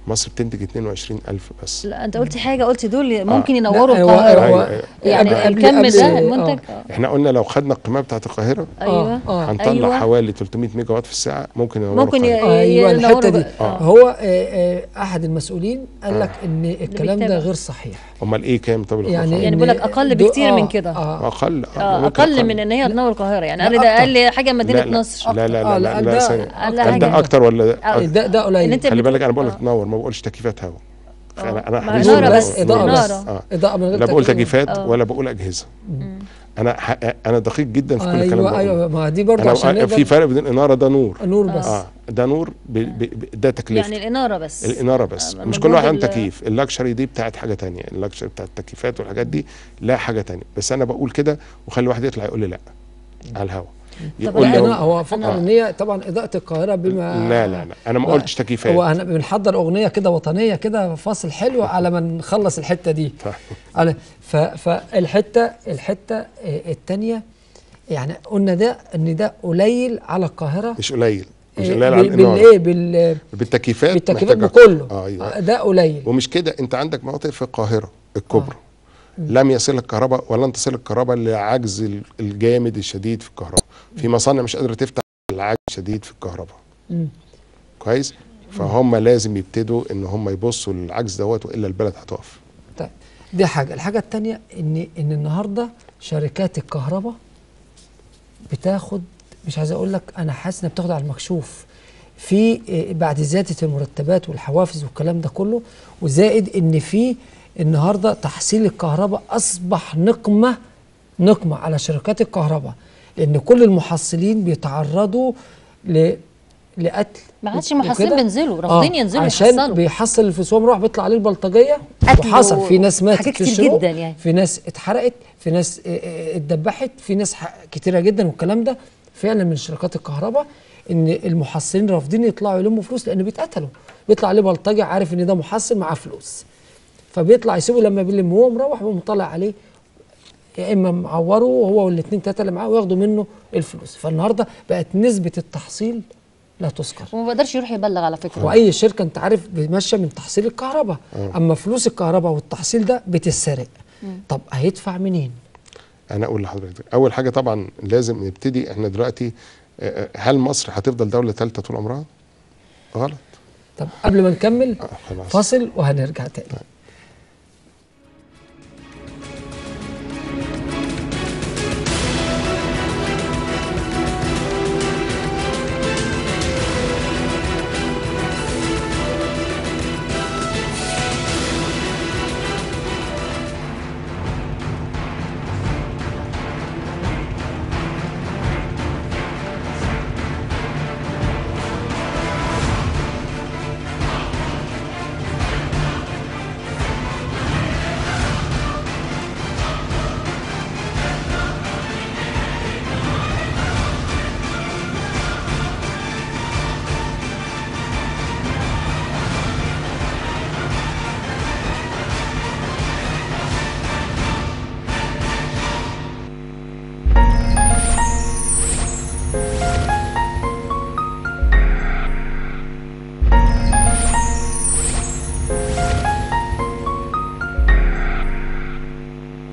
مصر بتنتج 22,000 بس. لا انت قلت حاجه، قلت دول ممكن ينوروا القاهره. يعني الكم ده المنتج. احنا قلنا لو خدنا القمامه بتاعت القاهره هنطلع حوالي 300 ميجا وات في الساعه ممكن ينوروا القاهره. ايوه الحته دي. هو احد المسؤولين قال لك ان الكلام ده غير صحيح. امال ايه كام؟ طب يعني بيقول لك اقل بكتير من كده. اقل من ان هي تنور القاهره. يعني قال ده اقل حاجه مدينه نصر. لا لا لا لا ده اكتر ولا ده قليل. خلي بالك انا بقول لك تنور ما بقولش تكييفات هواء. انا نور بس اضاءه من غير لا بقول تكييفات ولا بقول اجهزه. انا دقيق جدا في كل الكلام ده. ايوه ما دي برضه عشان في فرق بين الاناره ده نور بس. ده نور ده تكلفه. يعني الاناره بس مش كل واحد عنده تكييف. اللكشري دي بتاعت حاجه ثانيه. اللكشري بتاعت التكييفات والحاجات دي لا حاجه ثانيه. بس انا بقول كده وخلي واحد يطلع يقول لي لا على الهواء. يقول لي هو فكر ان هي طبعا اضاءه القاهره بما لا انا ما قلتش تكييفات. هو انا بنحضر اغنيه كده وطنيه كده فاصل حلو على ما نخلص الحته دي. فالحته الثانيه يعني قلنا ده ان ده قليل على القاهره. مش قليل على الاناره. بالتكييفات بكله. أيوة. ده قليل. ومش كده، انت عندك مناطق في القاهره الكبرى لم يصل الكهرباء ولن تصل الكهرباء لعجز الجامد الشديد في الكهرباء. في مصانع مش قادره تفتح العجز الشديد في الكهرباء. كويس. فهم لازم يبتدوا ان هم يبصوا للعجز دوت، والا البلد هتقف. طيب دي حاجه. الحاجه الثانيه ان النهارده شركات الكهرباء بتاخد، مش عايز اقول لك، انا حاسس انها بتاخد على المكشوف في بعد زياده المرتبات والحوافز والكلام ده كله، وزائد ان في النهارده تحصيل الكهرباء اصبح نقمه على شركات الكهرباء، لان كل المحصلين بيتعرضوا لقتل. ما عادش محصلين بينزلوا، رافضين ينزلوا عشان يحصلوا. بيحصل الفسوم راح بيطلع عليه البلطجيه، قتل وحصل في ناس ماتت حاجات في كتير الشروق، جدا يعني. في ناس اتحرقت، في ناس اتدبحت، في ناس كتيره جدا. والكلام ده فعلا من شركات الكهرباء، ان المحصلين رافضين يطلعوا يلموا فلوس لان بيتقتلوا. بيطلع عليه بلطجي عارف ان ده محصل معاه فلوس، فبيطلع يسيبه لما بيلم هو مروح ومطلع عليه، يا اما معوره هو والاثنين ثلاثه اللي معاه وياخدوا منه الفلوس. فالنهارده بقت نسبه التحصيل لا تذكر، وما بقدرش يروح يبلغ على فكره. واي شركه انت عارف ماشيه من تحصيل الكهرباء، اما فلوس الكهرباء والتحصيل ده بتتسرق. طب هيدفع منين؟ انا اقول لحضرتك اول حاجه طبعا لازم نبتدي احنا دلوقتي. هل مصر هتفضل دوله ثالثه طول عمرها؟ غلط. طب قبل ما نكمل خلاص. فاصل وهنرجع تاني.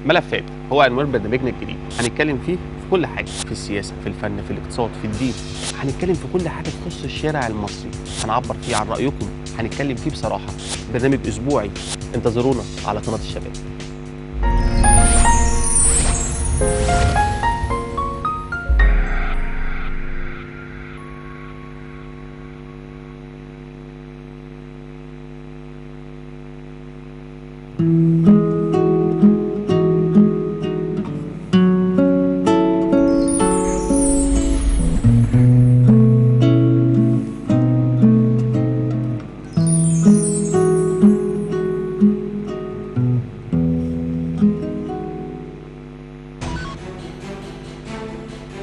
ملفات هو عنوان برنامجنا الجديد، هنتكلم فيه في كل حاجه، في السياسه، في الفن، في الاقتصاد، في الدين، هنتكلم في كل حاجه تخص الشارع المصري، هنعبر فيه عن رايكم، هنتكلم فيه بصراحه. برنامج اسبوعي، انتظرونا على قناه الشباب.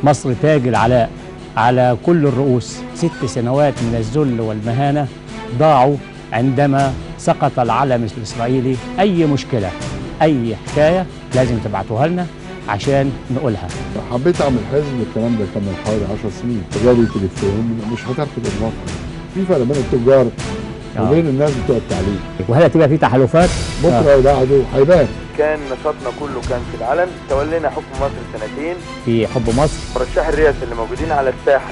مصر تاج العلاء على كل الرؤوس. 6 سنوات من الذل والمهانة ضاعوا عندما سقط العلم الإسرائيلي. أي مشكلة، أي حكاية لازم تبعتوها لنا عشان نقولها. حبيت أعمل حزب، الكلام ده كان من حوالي 10 سنين. جالي تليفون مش هتاخد الوطن. في فرق بين التجار وبين الناس بتوع التعليم. وهل هتبقى في تحالفات؟ بكرة وبعده هيبان. كان نشاطنا كله كان في العلن. تولينا حكم مصر سنتين. في حب مصر. مرشح الرئاسة اللي موجودين على الساحة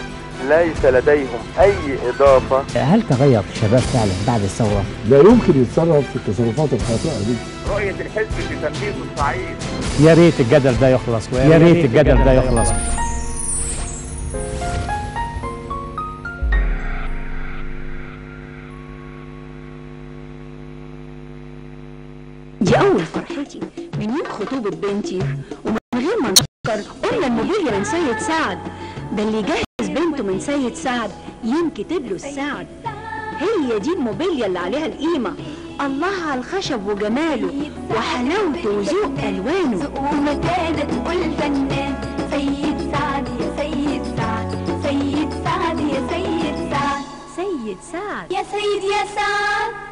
ليس لديهم أي إضافة. هل تغير الشباب فعلا بعد الثورة؟ لا يمكن يتصرف في التصرفات الخاطئة دي. رؤية الحزب في تنفيذ الصعيد. يا ريت الجدل ده يخلص، يا ريت الجدل ده يخلص. دي أول فرحتي من يوم خطوبة بنتي، ومن غير ما نفكر قلنا الموبيليا من سيد سعد. ده اللي جهز بنته من سيد سعد ينكتب له السعد. هي دي الموبيليا اللي عليها القيمة. الله على الخشب وجماله وحلاوته وذوق ألوانه. ومكانة كل فنان سيد سعد يا سيد سعد، سيد سعد يا سيد سعد، سيد سعد يا سيد يا سعد.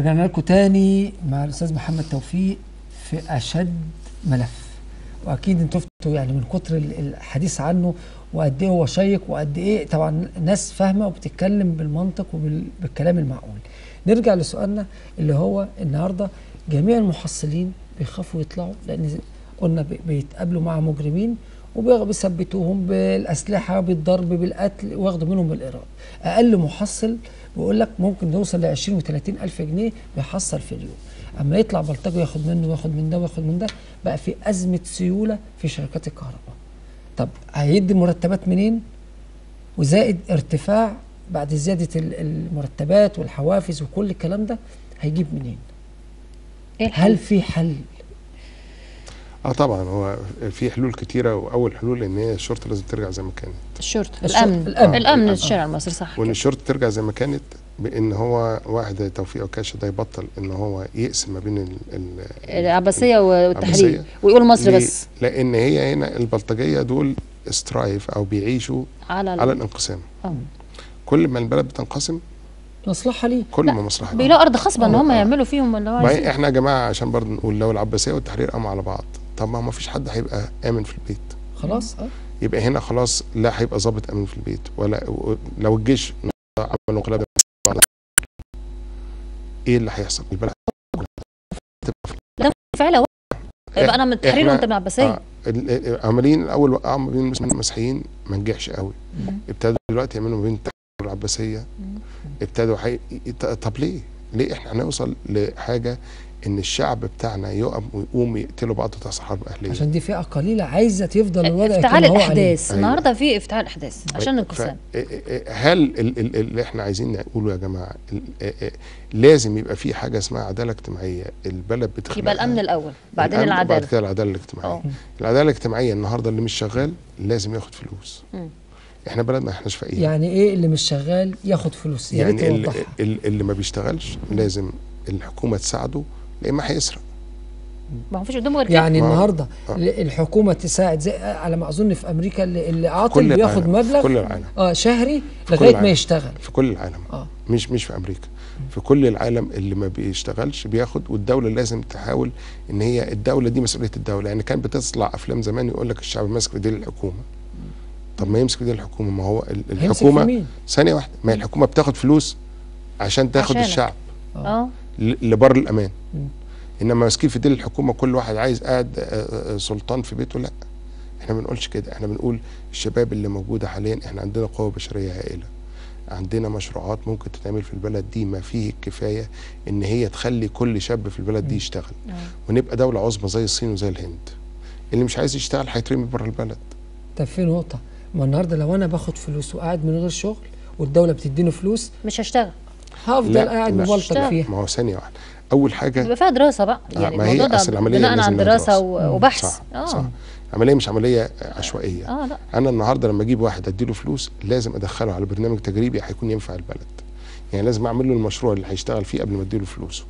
رجعنا لكم تاني مع الاستاذ محمد توفيق في اشد ملف، واكيد انتوا شفتوا يعني من كتر الحديث عنه وقد ايه هو شيق وقد ايه طبعا الناس فاهمه وبتتكلم بالمنطق وبالكلام المعقول. نرجع لسؤالنا اللي هو النهارده جميع المحصلين بيخافوا يطلعوا، لان قلنا بيتقابلوا مع مجرمين وبيثبتوهم بالاسلحه بالضرب بالقتل وياخدوا منهم بالايراد. اقل محصل بيقول لك ممكن يوصل ل 20 و30 الف جنيه بيحصل في اليوم. اما يطلع بلطجي ياخد منه وياخد من ده وياخد من ده، بقى في ازمه سيوله في شركات الكهرباء. طب هيدي مرتبات منين؟ وزائد ارتفاع بعد زياده المرتبات والحوافز وكل الكلام ده هيجيب منين؟ هل في حل؟ طبعا هو في حلول كتيره، واول حلول ان هي الشرطه لازم ترجع زي ما كانت. الشرطه الامن الشارع المصري صح. وان الشرطه ترجع زي ما كانت، بان هو واحد زي توفيق عكاشه ده يبطل ان هو يقسم ما بين العباسيه والتحرير ويقول مصر بس، لان هي هنا البلطجيه دول سترايف او بيعيشوا على الانقسام. كل ما البلد بتنقسم مصلحه ليه، كل ما مصلحه بيلاقوا ارض خصبه ان هم يعملوا فيهم اللي هو عايزينه. احنا يا جماعه عشان برضه نقول لو العباسيه والتحرير قاموا على بعض، طب ما فيش حد هيبقى امن في البيت خلاص. يبقى هنا خلاص لا هيبقى ضابط امن في البيت، ولا لو الجيش عمل انقلاب ايه اللي هيحصل؟ البلد لا فعلا يبقى انا من التحرير وانت من العباسيه. عاملين الاول وقعوا ما بين المسيحيين ما نجحش قوي، ابتدوا دلوقتي يعملوا ما بين التحرير والعباسيه، ابتدوا طب ليه احنا هنوصل لحاجه ان الشعب بتاعنا يقف ويقوم يقتلوا بعض وتحصل حرب اهليه؟ عشان دي فئه قليله عايزه تفضل الوضع افتعال الاحداث. النهارده في افتعال احداث عشان الانقسام. هل اللي احنا عايزين نقوله يا جماعه لازم يبقى في حاجه اسمها عداله اجتماعيه، البلد بتخلق يبقى الامن الاول بعدين العداله، بعد كده العداله الاجتماعيه. العداله الاجتماعيه النهارده اللي مش شغال لازم ياخد فلوس. احنا بلد ما احناش فقير. يعني ايه اللي مش شغال ياخد فلوس؟ يعني اللي ما بيشتغلش لازم الحكومه تساعده، لا اما هيسرق. ما هو فيش قدامه غير كده. يعني النهارده الحكومه تساعد زي على ما اظن في امريكا اللي عاطل بياخد مبلغ في كل العالم شهري لغايه ما يشتغل في كل العالم. مش في امريكا، في كل العالم اللي ما بيشتغلش بياخد، والدوله لازم تحاول ان هي الدوله دي مسؤوليه الدوله. يعني كان بتطلع افلام زمان يقول لك الشعب ماسك في ايدين الحكومه. طب ما يمسك ايدين الحكومه، ما هو الحكومه ثانيه واحده، ما هي الحكومه بتاخد فلوس عشان تاخد الشعب لبر الامان. انما ماسكين في ديل الحكومه كل واحد عايز قاعد سلطان في بيته. لا، احنا ما بنقولش كده، احنا بنقول الشباب اللي موجوده حاليا احنا عندنا قوه بشريه هائله، عندنا مشروعات ممكن تتعمل في البلد دي ما فيه الكفايه ان هي تخلي كل شاب في البلد دي يشتغل، ونبقى دوله عظمى زي الصين وزي الهند. اللي مش عايز يشتغل هيترمي بره البلد. طب في نقطه، ما النهارده لو انا باخد فلوس وقاعد من غير شغل والدوله بتديني فلوس مش هشتغل، هفضل قاعد مبلطج فيها. ما هو ثانيه واحده، اول حاجه يبقى فيها دراسه بقى، يعني الموضوع ده بناء عن دراسه وبحث. صح. عمليه مش عمليه عشوائيه. لا. انا النهارده لما اجيب واحد اديله فلوس لازم ادخله على برنامج تجريبي هيكون ينفع البلد. يعني لازم اعمل له المشروع اللي هيشتغل فيه قبل ما اديله فلوسه.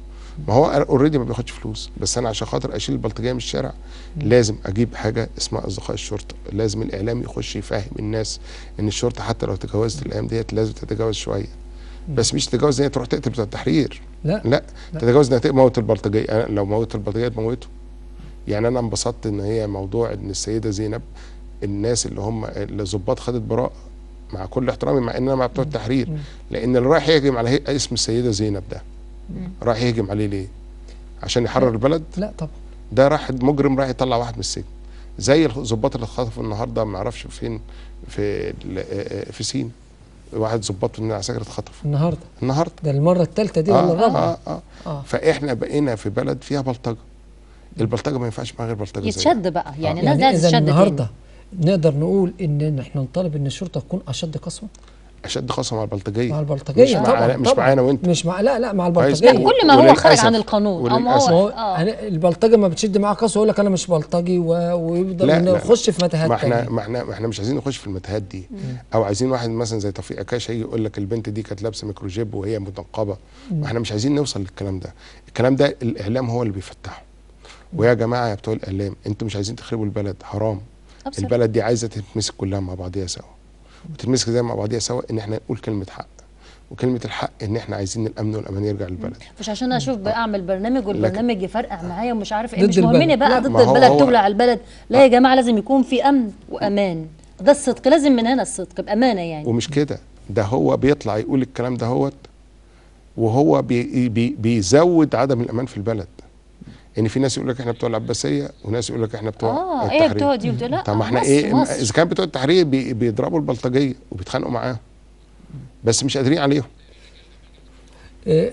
ما هو اوريدي ما بياخدش فلوس، بس انا عشان خاطر اشيل البلطجيه من الشارع لازم اجيب حاجه اسمها اصدقاء الشرطه. لازم الاعلام يخش يفهم الناس ان الشرطه حتى لو تجاوزت الايام ديت لازم تتجاوز شويه، بس مش تتجاوز ان هي تروح تقتل بتوع التحرير. لا تتجاوز انها تموت البلطجيه. أنا لو موت البلطجيه تموته. يعني انا انبسطت ان هي موضوع ان السيده زينب، الناس اللي هم الضباط خدت براءه، مع كل احترامي مع ان انا مع بتوع التحرير، لان اللي رايح يهجم على اسم السيده زينب ده رايح يهجم عليه ليه؟ عشان يحرر البلد؟ لا طبعا، ده راح مجرم راح يطلع واحد من السجن، زي الضباط اللي اتخطفوا النهارده ما اعرفش فين في سينا. واحد ضباط من العساكر اتخطف النهارده ده المره الثالثه دي ولا الرابعه. فاحنا بقينا في بلد فيها بلطجه. البلطجه ما ينفعش معاها غير بلطجه يتشد بقى. يعني الناس دي هتتشد النهارده نقدر نقول ان احنا نطالب ان الشرطه تكون اشد قسوه. اشد قسوه مع البلطجيه. مع البلطجيه مش معانا وانت. مش مع لا مع البلطجيه. كل ما هو خارج عن القانون هو البلطجه ما بتشد معاه قسوه يقول لك انا مش بلطجي ويفضل يخش في متاهات. ما احنا مش عايزين نخش في المتاهات دي. او عايزين واحد مثلا زي توفيق عكاشه يجي يقول لك البنت دي كانت لابسه ميكروجيب وهي منقبه. ما احنا مش عايزين نوصل للكلام ده. الكلام ده الاعلام هو اللي بيفتحه. ويا جماعه يا بتوع الاعلام انتوا مش عايزين تخربوا البلد، حرام. البلد دي عايزه تتمسك كلها مع بعضيها سوا، وتتمسك زي مع بعضيها سوا ان احنا نقول كلمه حق، وكلمه الحق ان احنا عايزين الامن والامان يرجع للبلد. مش عشان اشوف بقى اعمل برنامج والبرنامج يفرقع معايا ومش عارف ايه، ضد مش مهمني بقى البلد. ضد البلد تولع البلد. لا يا جماعه، لازم يكون في امن وامان، ده الصدق، لازم من هنا الصدق بامانه يعني. ومش كده، ده هو بيطلع يقول الكلام ده وهو بيزود عدم الامان في البلد. يعني في ناس يقول لك احنا بتوع العباسيه وناس يقول لك احنا بتوع التحرير. ايه بتوع دي لا طب ما احنا مصر. اذا كان بتوع التحرير بيضربوا البلطجيه وبيتخانقوا معاهم بس مش قادرين عليهم.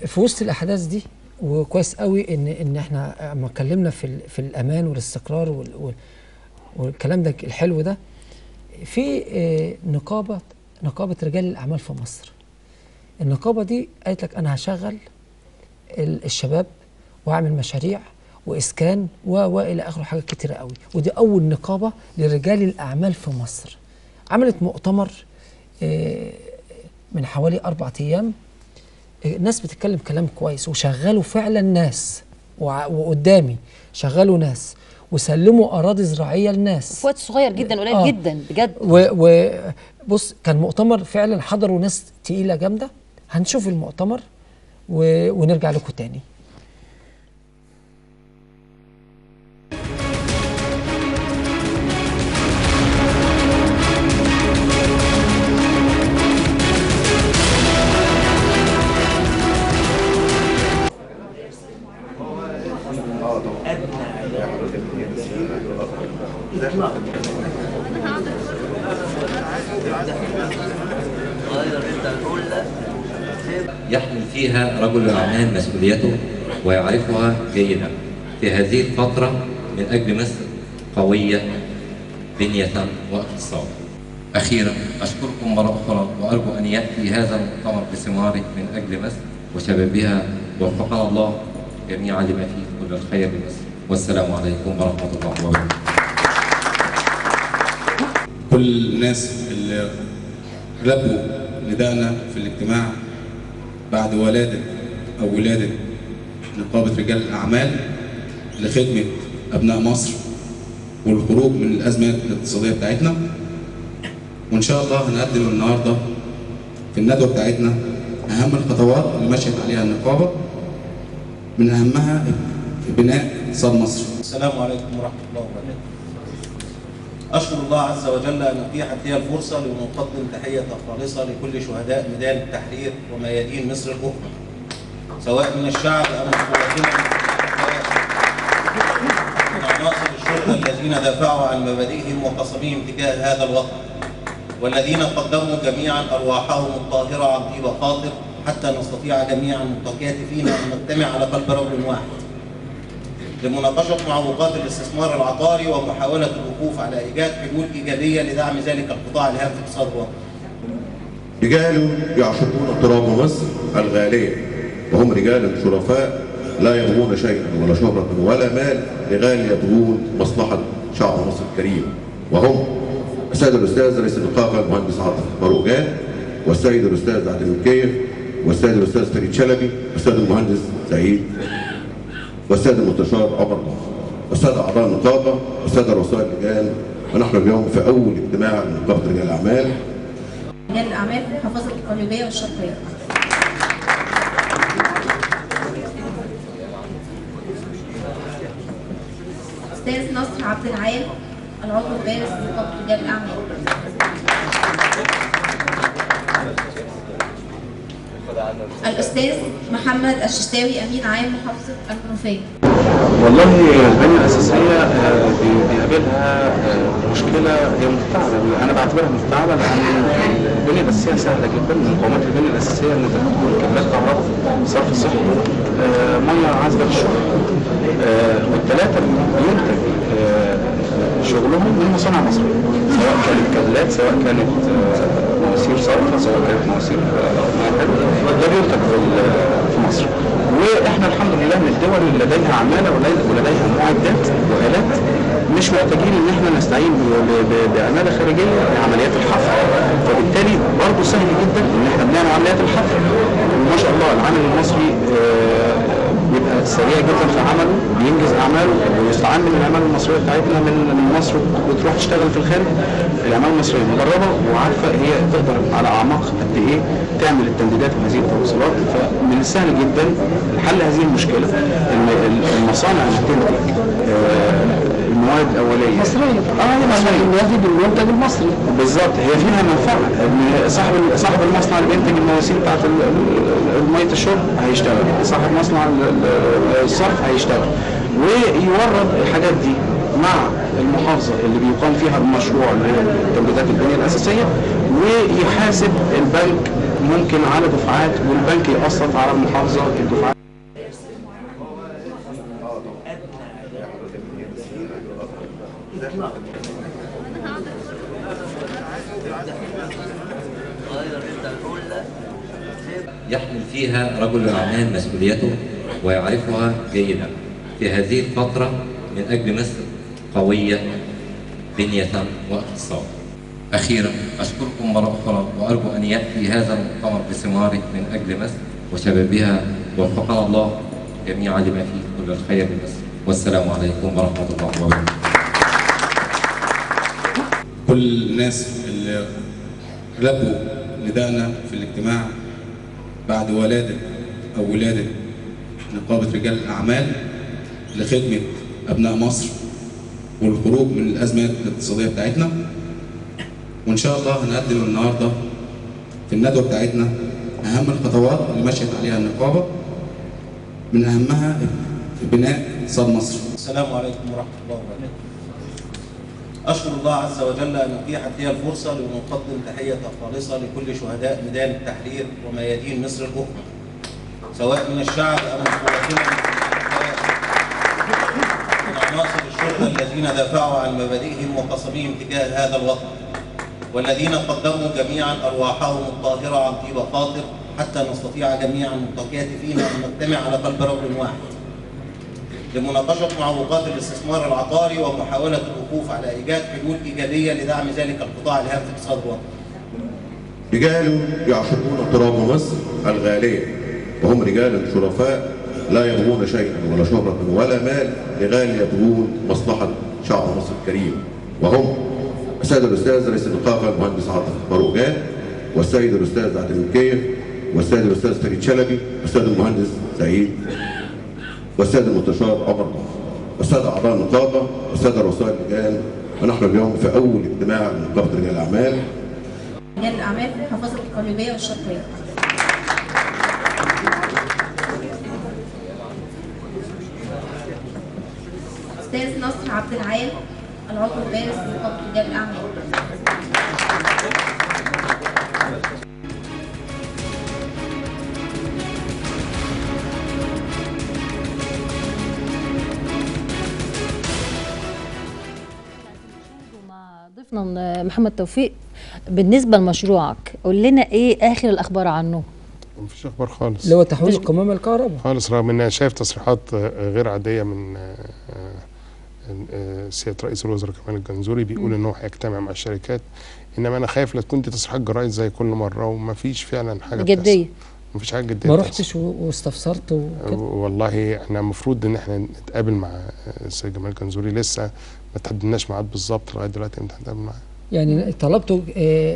في وسط الاحداث دي، وكويس قوي ان احنا لما اتكلمنا في الامان والاستقرار والكلام ده الحلو ده، في نقابه رجال الاعمال في مصر. النقابه دي قالت لك انا هشغل الشباب واعمل مشاريع واسكان والى اخره، حاجات كتيره قوي. ودي اول نقابه لرجال الاعمال في مصر. عملت مؤتمر من حوالي 4 ايام، ناس بتتكلم كلام كويس وشغلوا فعلا ناس، وقدامي شغلوا ناس وسلموا اراضي زراعيه لناس في وقت صغير جدا، قليل جدا بجد. وبص كان مؤتمر فعلا، حضروا ناس تقيله جامده. هنشوف المؤتمر ونرجع لكم تاني. يحمل فيها رجل الأعمال مسؤوليته ويعرفها جيدا في هذه الفترة من أجل مصر قوية بنية واقتصاد. أخيرا أشكركم مرة أخرى وأرجو أن يأتي هذا المؤتمر بثماره من أجل مصر وشبابها، ووفقنا الله جميعا لما فيه كل الخير لمصر. والسلام عليكم ورحمة الله وبركاته. كل الناس اللي لبوا نداءنا في الاجتماع بعد ولادة نقابة رجال الأعمال لخدمة أبناء مصر والخروج من الأزمة الاقتصادية بتاعتنا. وإن شاء الله هنقدم النهاردة في الندوة بتاعتنا أهم الخطوات اللي مشيت عليها النقابة، من أهمها بناء اقتصاد مصر. السلام عليكم ورحمة الله وبركاته. أشكر الله عز وجل أن أتيحت لي الفرصة لنقدم تحية خالصة لكل شهداء ميدان التحرير وميادين مصر الأخرى، سواء من الشعب أم من عناصر الشرطة الذين دافعوا عن مبادئهم وقصمهم تجاه هذا الوطن، والذين قدموا جميعا أرواحهم الطاهرة عن طيب خاطر حتى نستطيع جميعا متكاتفين أن نجتمع على قلب رجل واحد لمناقشة معوقات الاستثمار العقاري ومحاولة الوقوف على إيجاد حلول إيجابية لدعم ذلك القطاع الهام في اقتصاد الوطن. رجال يعشقون تراب مصر الغالية، وهم رجال شرفاء لا يبغون شيئا ولا شهرة ولا مال لغاية يبغون مصلحة شعب مصر الكريم، وهم السيد الأستاذ رئيس النقابة المهندس عاطف فاروقان، والسيد الأستاذ عادل الكيف، والسيد الأستاذ فريد شلبي، والسيد المهندس سعيد، والسيد المستشار عمر مصر، والسادة أعضاء النقابة، والسادة رؤساء اللجان. ونحن اليوم في أول اجتماع لنقابة رجال الأعمال. رجال الأعمال في محافظة القليوبية والشرقية. أستاذ نصر عبد العال، العضو البارز لنقابة رجال الأعمال. الأستاذ محمد الششتاوي، أمين عام محافظة المنوفية. والله البنية الأساسية بيقابلها مشكلة هي مفتعلة، أنا بعتبرها مفتعلة لأن البنية الأساسية سهلة جدا. من مقومات البنية الأساسية إن تكون كابلات كهرباء، صرف صحي، مية عذبة للشرب، والثلاثة بينتج شغلهم من مصانع مصرية، سواء كانت كابلات، سواء كانت مواسير صرفة، سواء كانت مواسير ده بينتج في مصر. واحنا الحمد لله من الدول اللي لديها عماله ولديها معدات والات، مش محتاجين ان احنا نستعين بعماله خارجيه لعمليات الحفر، فبالتالي برضه سهل جدا ان احنا بنعمل عمليات الحفر. وما شاء الله العامل المصري بيبقى سريع جدا في عمله وبينجز اعماله ويستعان من الاعمال المصريه بتاعتنا من مصر وتروح تشتغل في الخارج. الاعمال المصريه مدربه وعارفه هي تقدر على اعماق قد ايه تعمل التمديدات وهذه التوصيلات. فمن السهل جدا حل هذه المشكله. المصانع اللي بتنتج المواد الاوليه مصريه مصريه بياخد المنتج المصري بالظبط. هي فيها منفعه ان صاحب المصنع اللي بينتج المواسير بتاعت ميه الشرب هيشتغل، صاحب مصنع الصرف هيشتغل، ويورد الحاجات دي مع المحافظه اللي بيقام فيها المشروع اللي هي تمديدات البنيه الاساسيه، ويحاسب البنك ممكن على دفعات والبنك يقسط على المحافظه الدفعات. يحمل فيها رجل الأعمال مسؤوليته ويعرفها جيدا في هذه الفترة من أجل مصر قوية بنية واقتصاد. أخيرا أشكركم مرة أخرى وأرجو أن يأتي هذا المؤتمر بثماره من أجل مصر وشبابها، ووفقنا الله جميعا لما فيه كل الخير لمصر. والسلام عليكم ورحمة الله وبركاته. كل الناس اللي لبوا نداءنا في الاجتماع بعد ولادة نقابة رجال الأعمال لخدمة أبناء مصر والخروج من الأزمات الاقتصادية بتاعتنا، وإن شاء الله هنقدم النهاردة في الندوة بتاعتنا أهم الخطوات اللي مشيت عليها النقابة، من أهمها بناء اقتصاد مصر. السلام عليكم ورحمة الله وبركاته. أشكر الله عز وجل أن أتيحت لي الفرصة لنقدم تحية خالصة لكل شهداء ميدان التحرير وميادين مصر الأخرى، سواء من الشعب أو من قواتنا من عناصر الشرطة الذين دافعوا عن مبادئهم وقصمهم تجاه هذا الوطن، والذين قدموا جميعا أرواحهم الطاهرة عن طيب خاطر حتى نستطيع جميعا متكاتفين أن نجتمع على قلب رجل واحد لمناقشة معوقات الاستثمار العقاري ومحاولة الوقوف على إيجاد حلول إيجابية لدعم ذلك القطاع الهام في اقتصاد الوطن. رجال يعشقون تراب مصر الغالية، وهم رجال شرفاء لا يبغون شيئا ولا شهرة ولا مال لغاية يبغون مصلحة شعب مصر الكريم، وهم السيد الأستاذ رئيس النقابة المهندس عاطف باروجان، والسيد الأستاذ عادل الكيف، والسيد الأستاذ فريد شلبي، والسيد المهندس سعيد، والسيد المستشار عمر مصر، والسادة أعضاء النقابة، والسادة رؤساء اللجان. ونحن اليوم في أول اجتماع لنقابة رجال الأعمال. رجال الأعمال في محافظة القليوبية والشرقية. أستاذ نصر عبد العال، العضو البارز لنقابة رجال الأعمال. ضيفنا محمد توفيق، بالنسبه لمشروعك قول لنا ايه اخر الاخبار عنه؟ مفيش اخبار خالص، اللي هو تحويل القمامه الكهرباء خالص، رغم ان انا شايف تصريحات غير عاديه من سياده رئيس الوزراء كمال الجنزوري بيقول ان هو هيجتمع مع الشركات، انما انا خايف لا تكون دي تصريحات جرايد زي كل مره ومفيش فعلا حاجه جديه. مفيش حاجه جديه. ما رحتش واستفسرت وكده؟ والله احنا المفروض ان احنا نتقابل مع السيد جمال الجنزوري، لسه ما تحددناش ميعاد بالظبط لغايه دلوقتي امتى هنتقابل معاه. يعني طلبتوا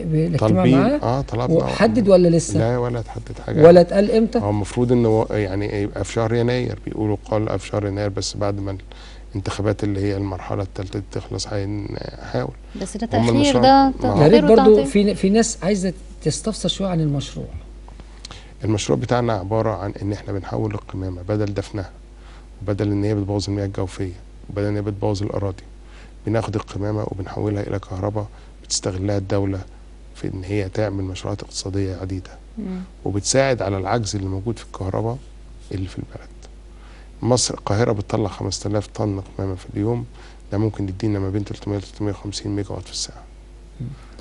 بالاجتماع معاه؟ طلبنا. وحدد ولا لسه؟ لا ولا تحدد حاجه ولا اتقال امتى؟ هو المفروض انه يعني يبقى في شهر يناير، بيقولوا قال في شهر يناير، بس بعد ما الانتخابات اللي هي المرحله الثالثه تخلص هنحاول. بس ده تاخير، ده يا ريت برضه في ناس عايزه تستفسر شويه عن المشروع. المشروع بتاعنا عباره عن ان احنا بنحول القمامه بدل دفنها، وبدل ان هي بتبوظ المياه الجوفيه، وبدل ان هي بتبوظ الاراضي، بناخد القمامه وبنحولها الى كهرباء بتستغلها الدوله في ان هي تعمل مشروعات اقتصاديه عديده، وبتساعد على العجز اللي موجود في الكهرباء اللي في البلد. مصر القاهره بتطلع 5000 طن قمامه في اليوم، ده ممكن يدينا ما بين 300 و 350 ميجا وات في الساعه.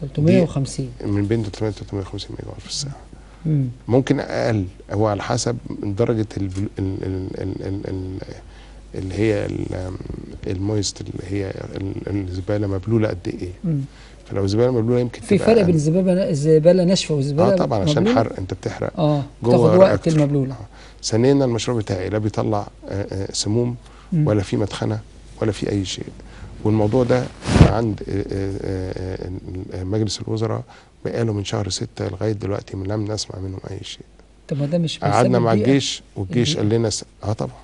350 من بين 300 و 350 ميجا وات في الساعه. ممكن اقل، هو على حسب درجه اللي هي المويست، اللي هي الزباله مبلوله قد ايه. فلو الزباله مبلوله يمكن في فرق بين الزباله ناشفه والزباله طبعا عشان مبلولة؟ حرق، انت بتحرق تاخد وقت المبلوله. ثانيا المشروع بتاعي لا بيطلع سموم ولا في مدخنه ولا في اي شيء. والموضوع ده عند مجلس الوزراء بقاله من شهر 6 لغايه دلوقتي لم نسمع منهم اي شيء. طب ما ده مش قعدنا مع الجيش والجيش قال لنا طبعا،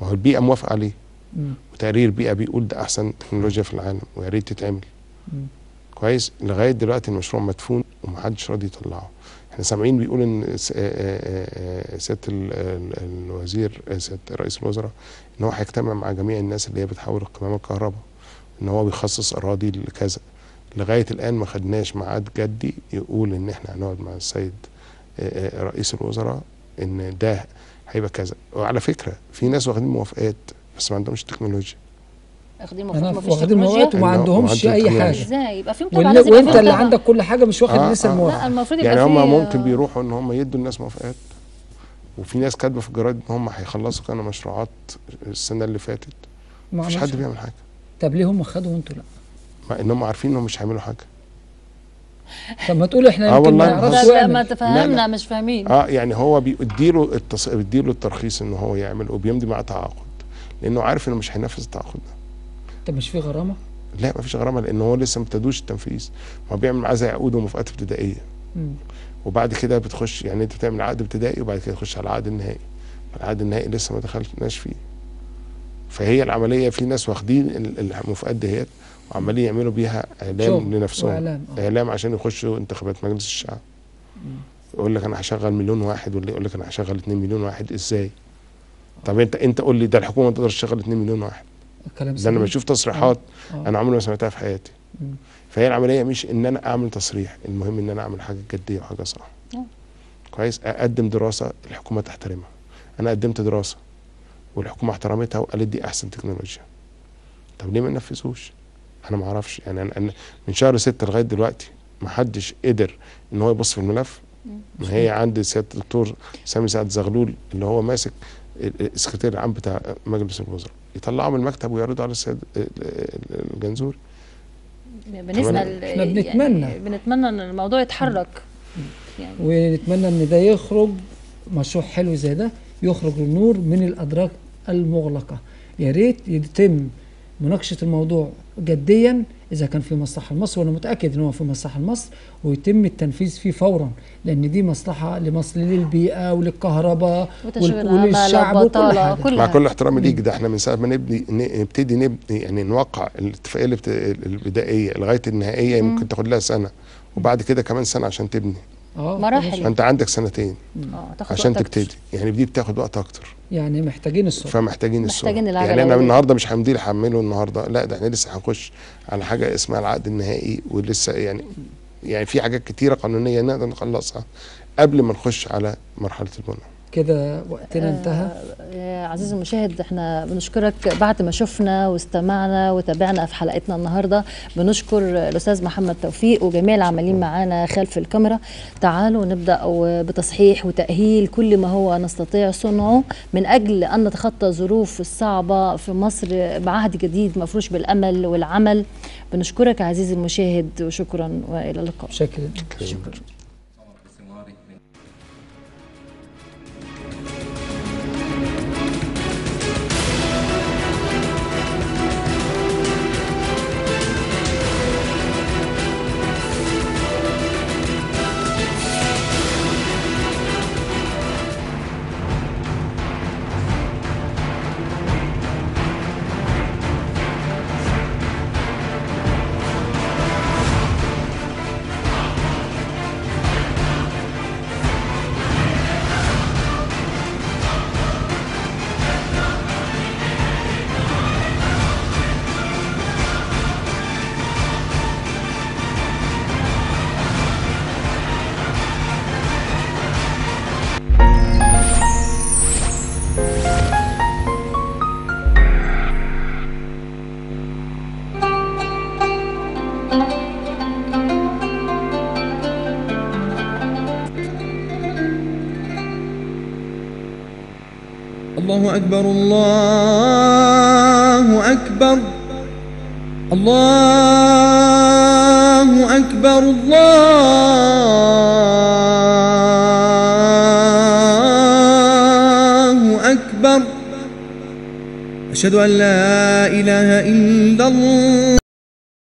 ما هو البيئه موافقه عليه. وتقرير البيئه بيقول ده احسن تكنولوجيا في العالم ويا ريت تتعمل. كويس. لغايه دلوقتي المشروع مدفون ومحدش راضي يطلعه. احنا سامعين بيقول ان سياده الوزير، سياده رئيس الوزراء، ان هو هيجتمع مع جميع الناس اللي هي بتحول القمامه الكهرباء، ان هو بيخصص اراضي لكذا. لغايه الان ما خدناش ميعاد جدي يقول ان احنا هنقعد مع السيد رئيس الوزراء ان ده هيبقى كذا. وعلى فكره في ناس واخدين موافقات بس ما عندهمش تكنولوجيا. واخدين موافقات وما عندهمش اي حاجه. ازاي يبقى في متابعه؟ وانت اللي عندك كل حاجه مش واخد لسه الموافقه. لا المفروض يبقى يعني هم ممكن بيروحوا ان هم يدوا الناس موافقات، وفي ناس كاتبه في الجرايد ان هم هيخلصوا كانوا مشروعات السنه اللي فاتت. مفيش حد بيعمل حاجه. طب ليه هم خدوا وانتوا لا؟ مع ان هم عارفين انهم مش هيعملوا حاجه. طب ما تقول احنا يمكن ما نعرفش. لا ما تفهمنا مش فاهمين. يعني هو بيديله الترخيص ان هو يعمل وبيمضي معاه تعاقد لانه عارف انه مش هينفذ التعاقد ده. طب مش في غرامه؟ لا ما فيش غرامه لان هو لسه ما ابتدوش التنفيذ. هو بيعمل معاه زي عقود وموافقات ابتدائيه. وبعد كده بتخش، يعني انت بتعمل عقد ابتدائي وبعد كده تخش على العقد النهائي. العقد النهائي لسه ما دخلناش فيه. فهي العمليه في ناس واخدين الموافقات ديت وعمالين يعملوا بيها اعلام لنفسهم. اعلام عشان يخشوا انتخابات مجلس الشعب. يقول لك انا هشغل 1,000,000 واحد، واللي يقول لك انا هشغل 2,000,000 واحد. ازاي؟ طب انت قول لي ده الحكومه ما تقدرش تشغل 2,000,000 واحد. ده انا بشوف تصريحات انا عمري ما سمعتها في حياتي. فهي العمليه مش ان انا اعمل تصريح، المهم ان انا اعمل حاجه جديه وحاجه صح. كويس. اقدم دراسه الحكومه تحترمها. انا قدمت دراسه والحكومه احترمتها وقالت دي احسن تكنولوجيا. طب ليه ما ننفذوش؟ انا ما اعرفش. يعني أنا من شهر 6 لغايه دلوقتي ما حدش قدر ان هو يبص في الملف. ما هي عند سياده الدكتور سامي سعد زغلول اللي هو ماسك السكرتير العام بتاع مجلس الوزراء، يطلعوا من المكتب ويعرضوا على السيد الجنزوري. بنسال احنا بنتمنى يعني بنتمنى ان الموضوع يتحرك يعني، ونتمنى ان ده يخرج مشروع حلو زي ده، يخرج للنور من الادراج المغلقه. يا ريت يتم مناقشه الموضوع جديا اذا كان في مصلحه لمصر، وانا متاكد ان هو في مصلحه لمصر، ويتم التنفيذ فيه فورا، لان دي مصلحه لمصر، للبيئه وللكهرباء وللشعب وكل حاجه. مع كل احترامي ليك، ده احنا من ساعه ما نبتدي يعني نوقع الاتفاقيه البدائيه لغايه النهائيه ممكن تاخد لها سنه، وبعد كده كمان سنه عشان تبني. مراحل. فانت عندك سنتين عشان تبتدي، يعني دي بتاخد وقت اكتر. يعني محتاجين السرعه. فمحتاجين السرعه. يعني انا النهارده مش همدي هحمله النهارده، لا ده احنا لسه هنخش على حاجه اسمها العقد النهائي، ولسه يعني في حاجات كتيره قانونيه نقدر نخلصها قبل ما نخش على مرحله البناء. كده وقتنا انتهى. عزيزي المشاهد، احنا بنشكرك بعد ما شفنا واستمعنا وتابعنا في حلقتنا النهارده. بنشكر الاستاذ محمد توفيق وجميع العاملين معانا خلف الكاميرا. تعالوا نبدا بتصحيح وتاهيل كل ما هو نستطيع صنعه من اجل ان نتخطى الظروف الصعبه في مصر بعهد جديد مفروش بالامل والعمل. بنشكرك عزيزي المشاهد وشكرا والى اللقاء. شكرا. الله أكبر الله أكبر الله أكبر الله أكبر. أشهد أن لا إله إلا الله.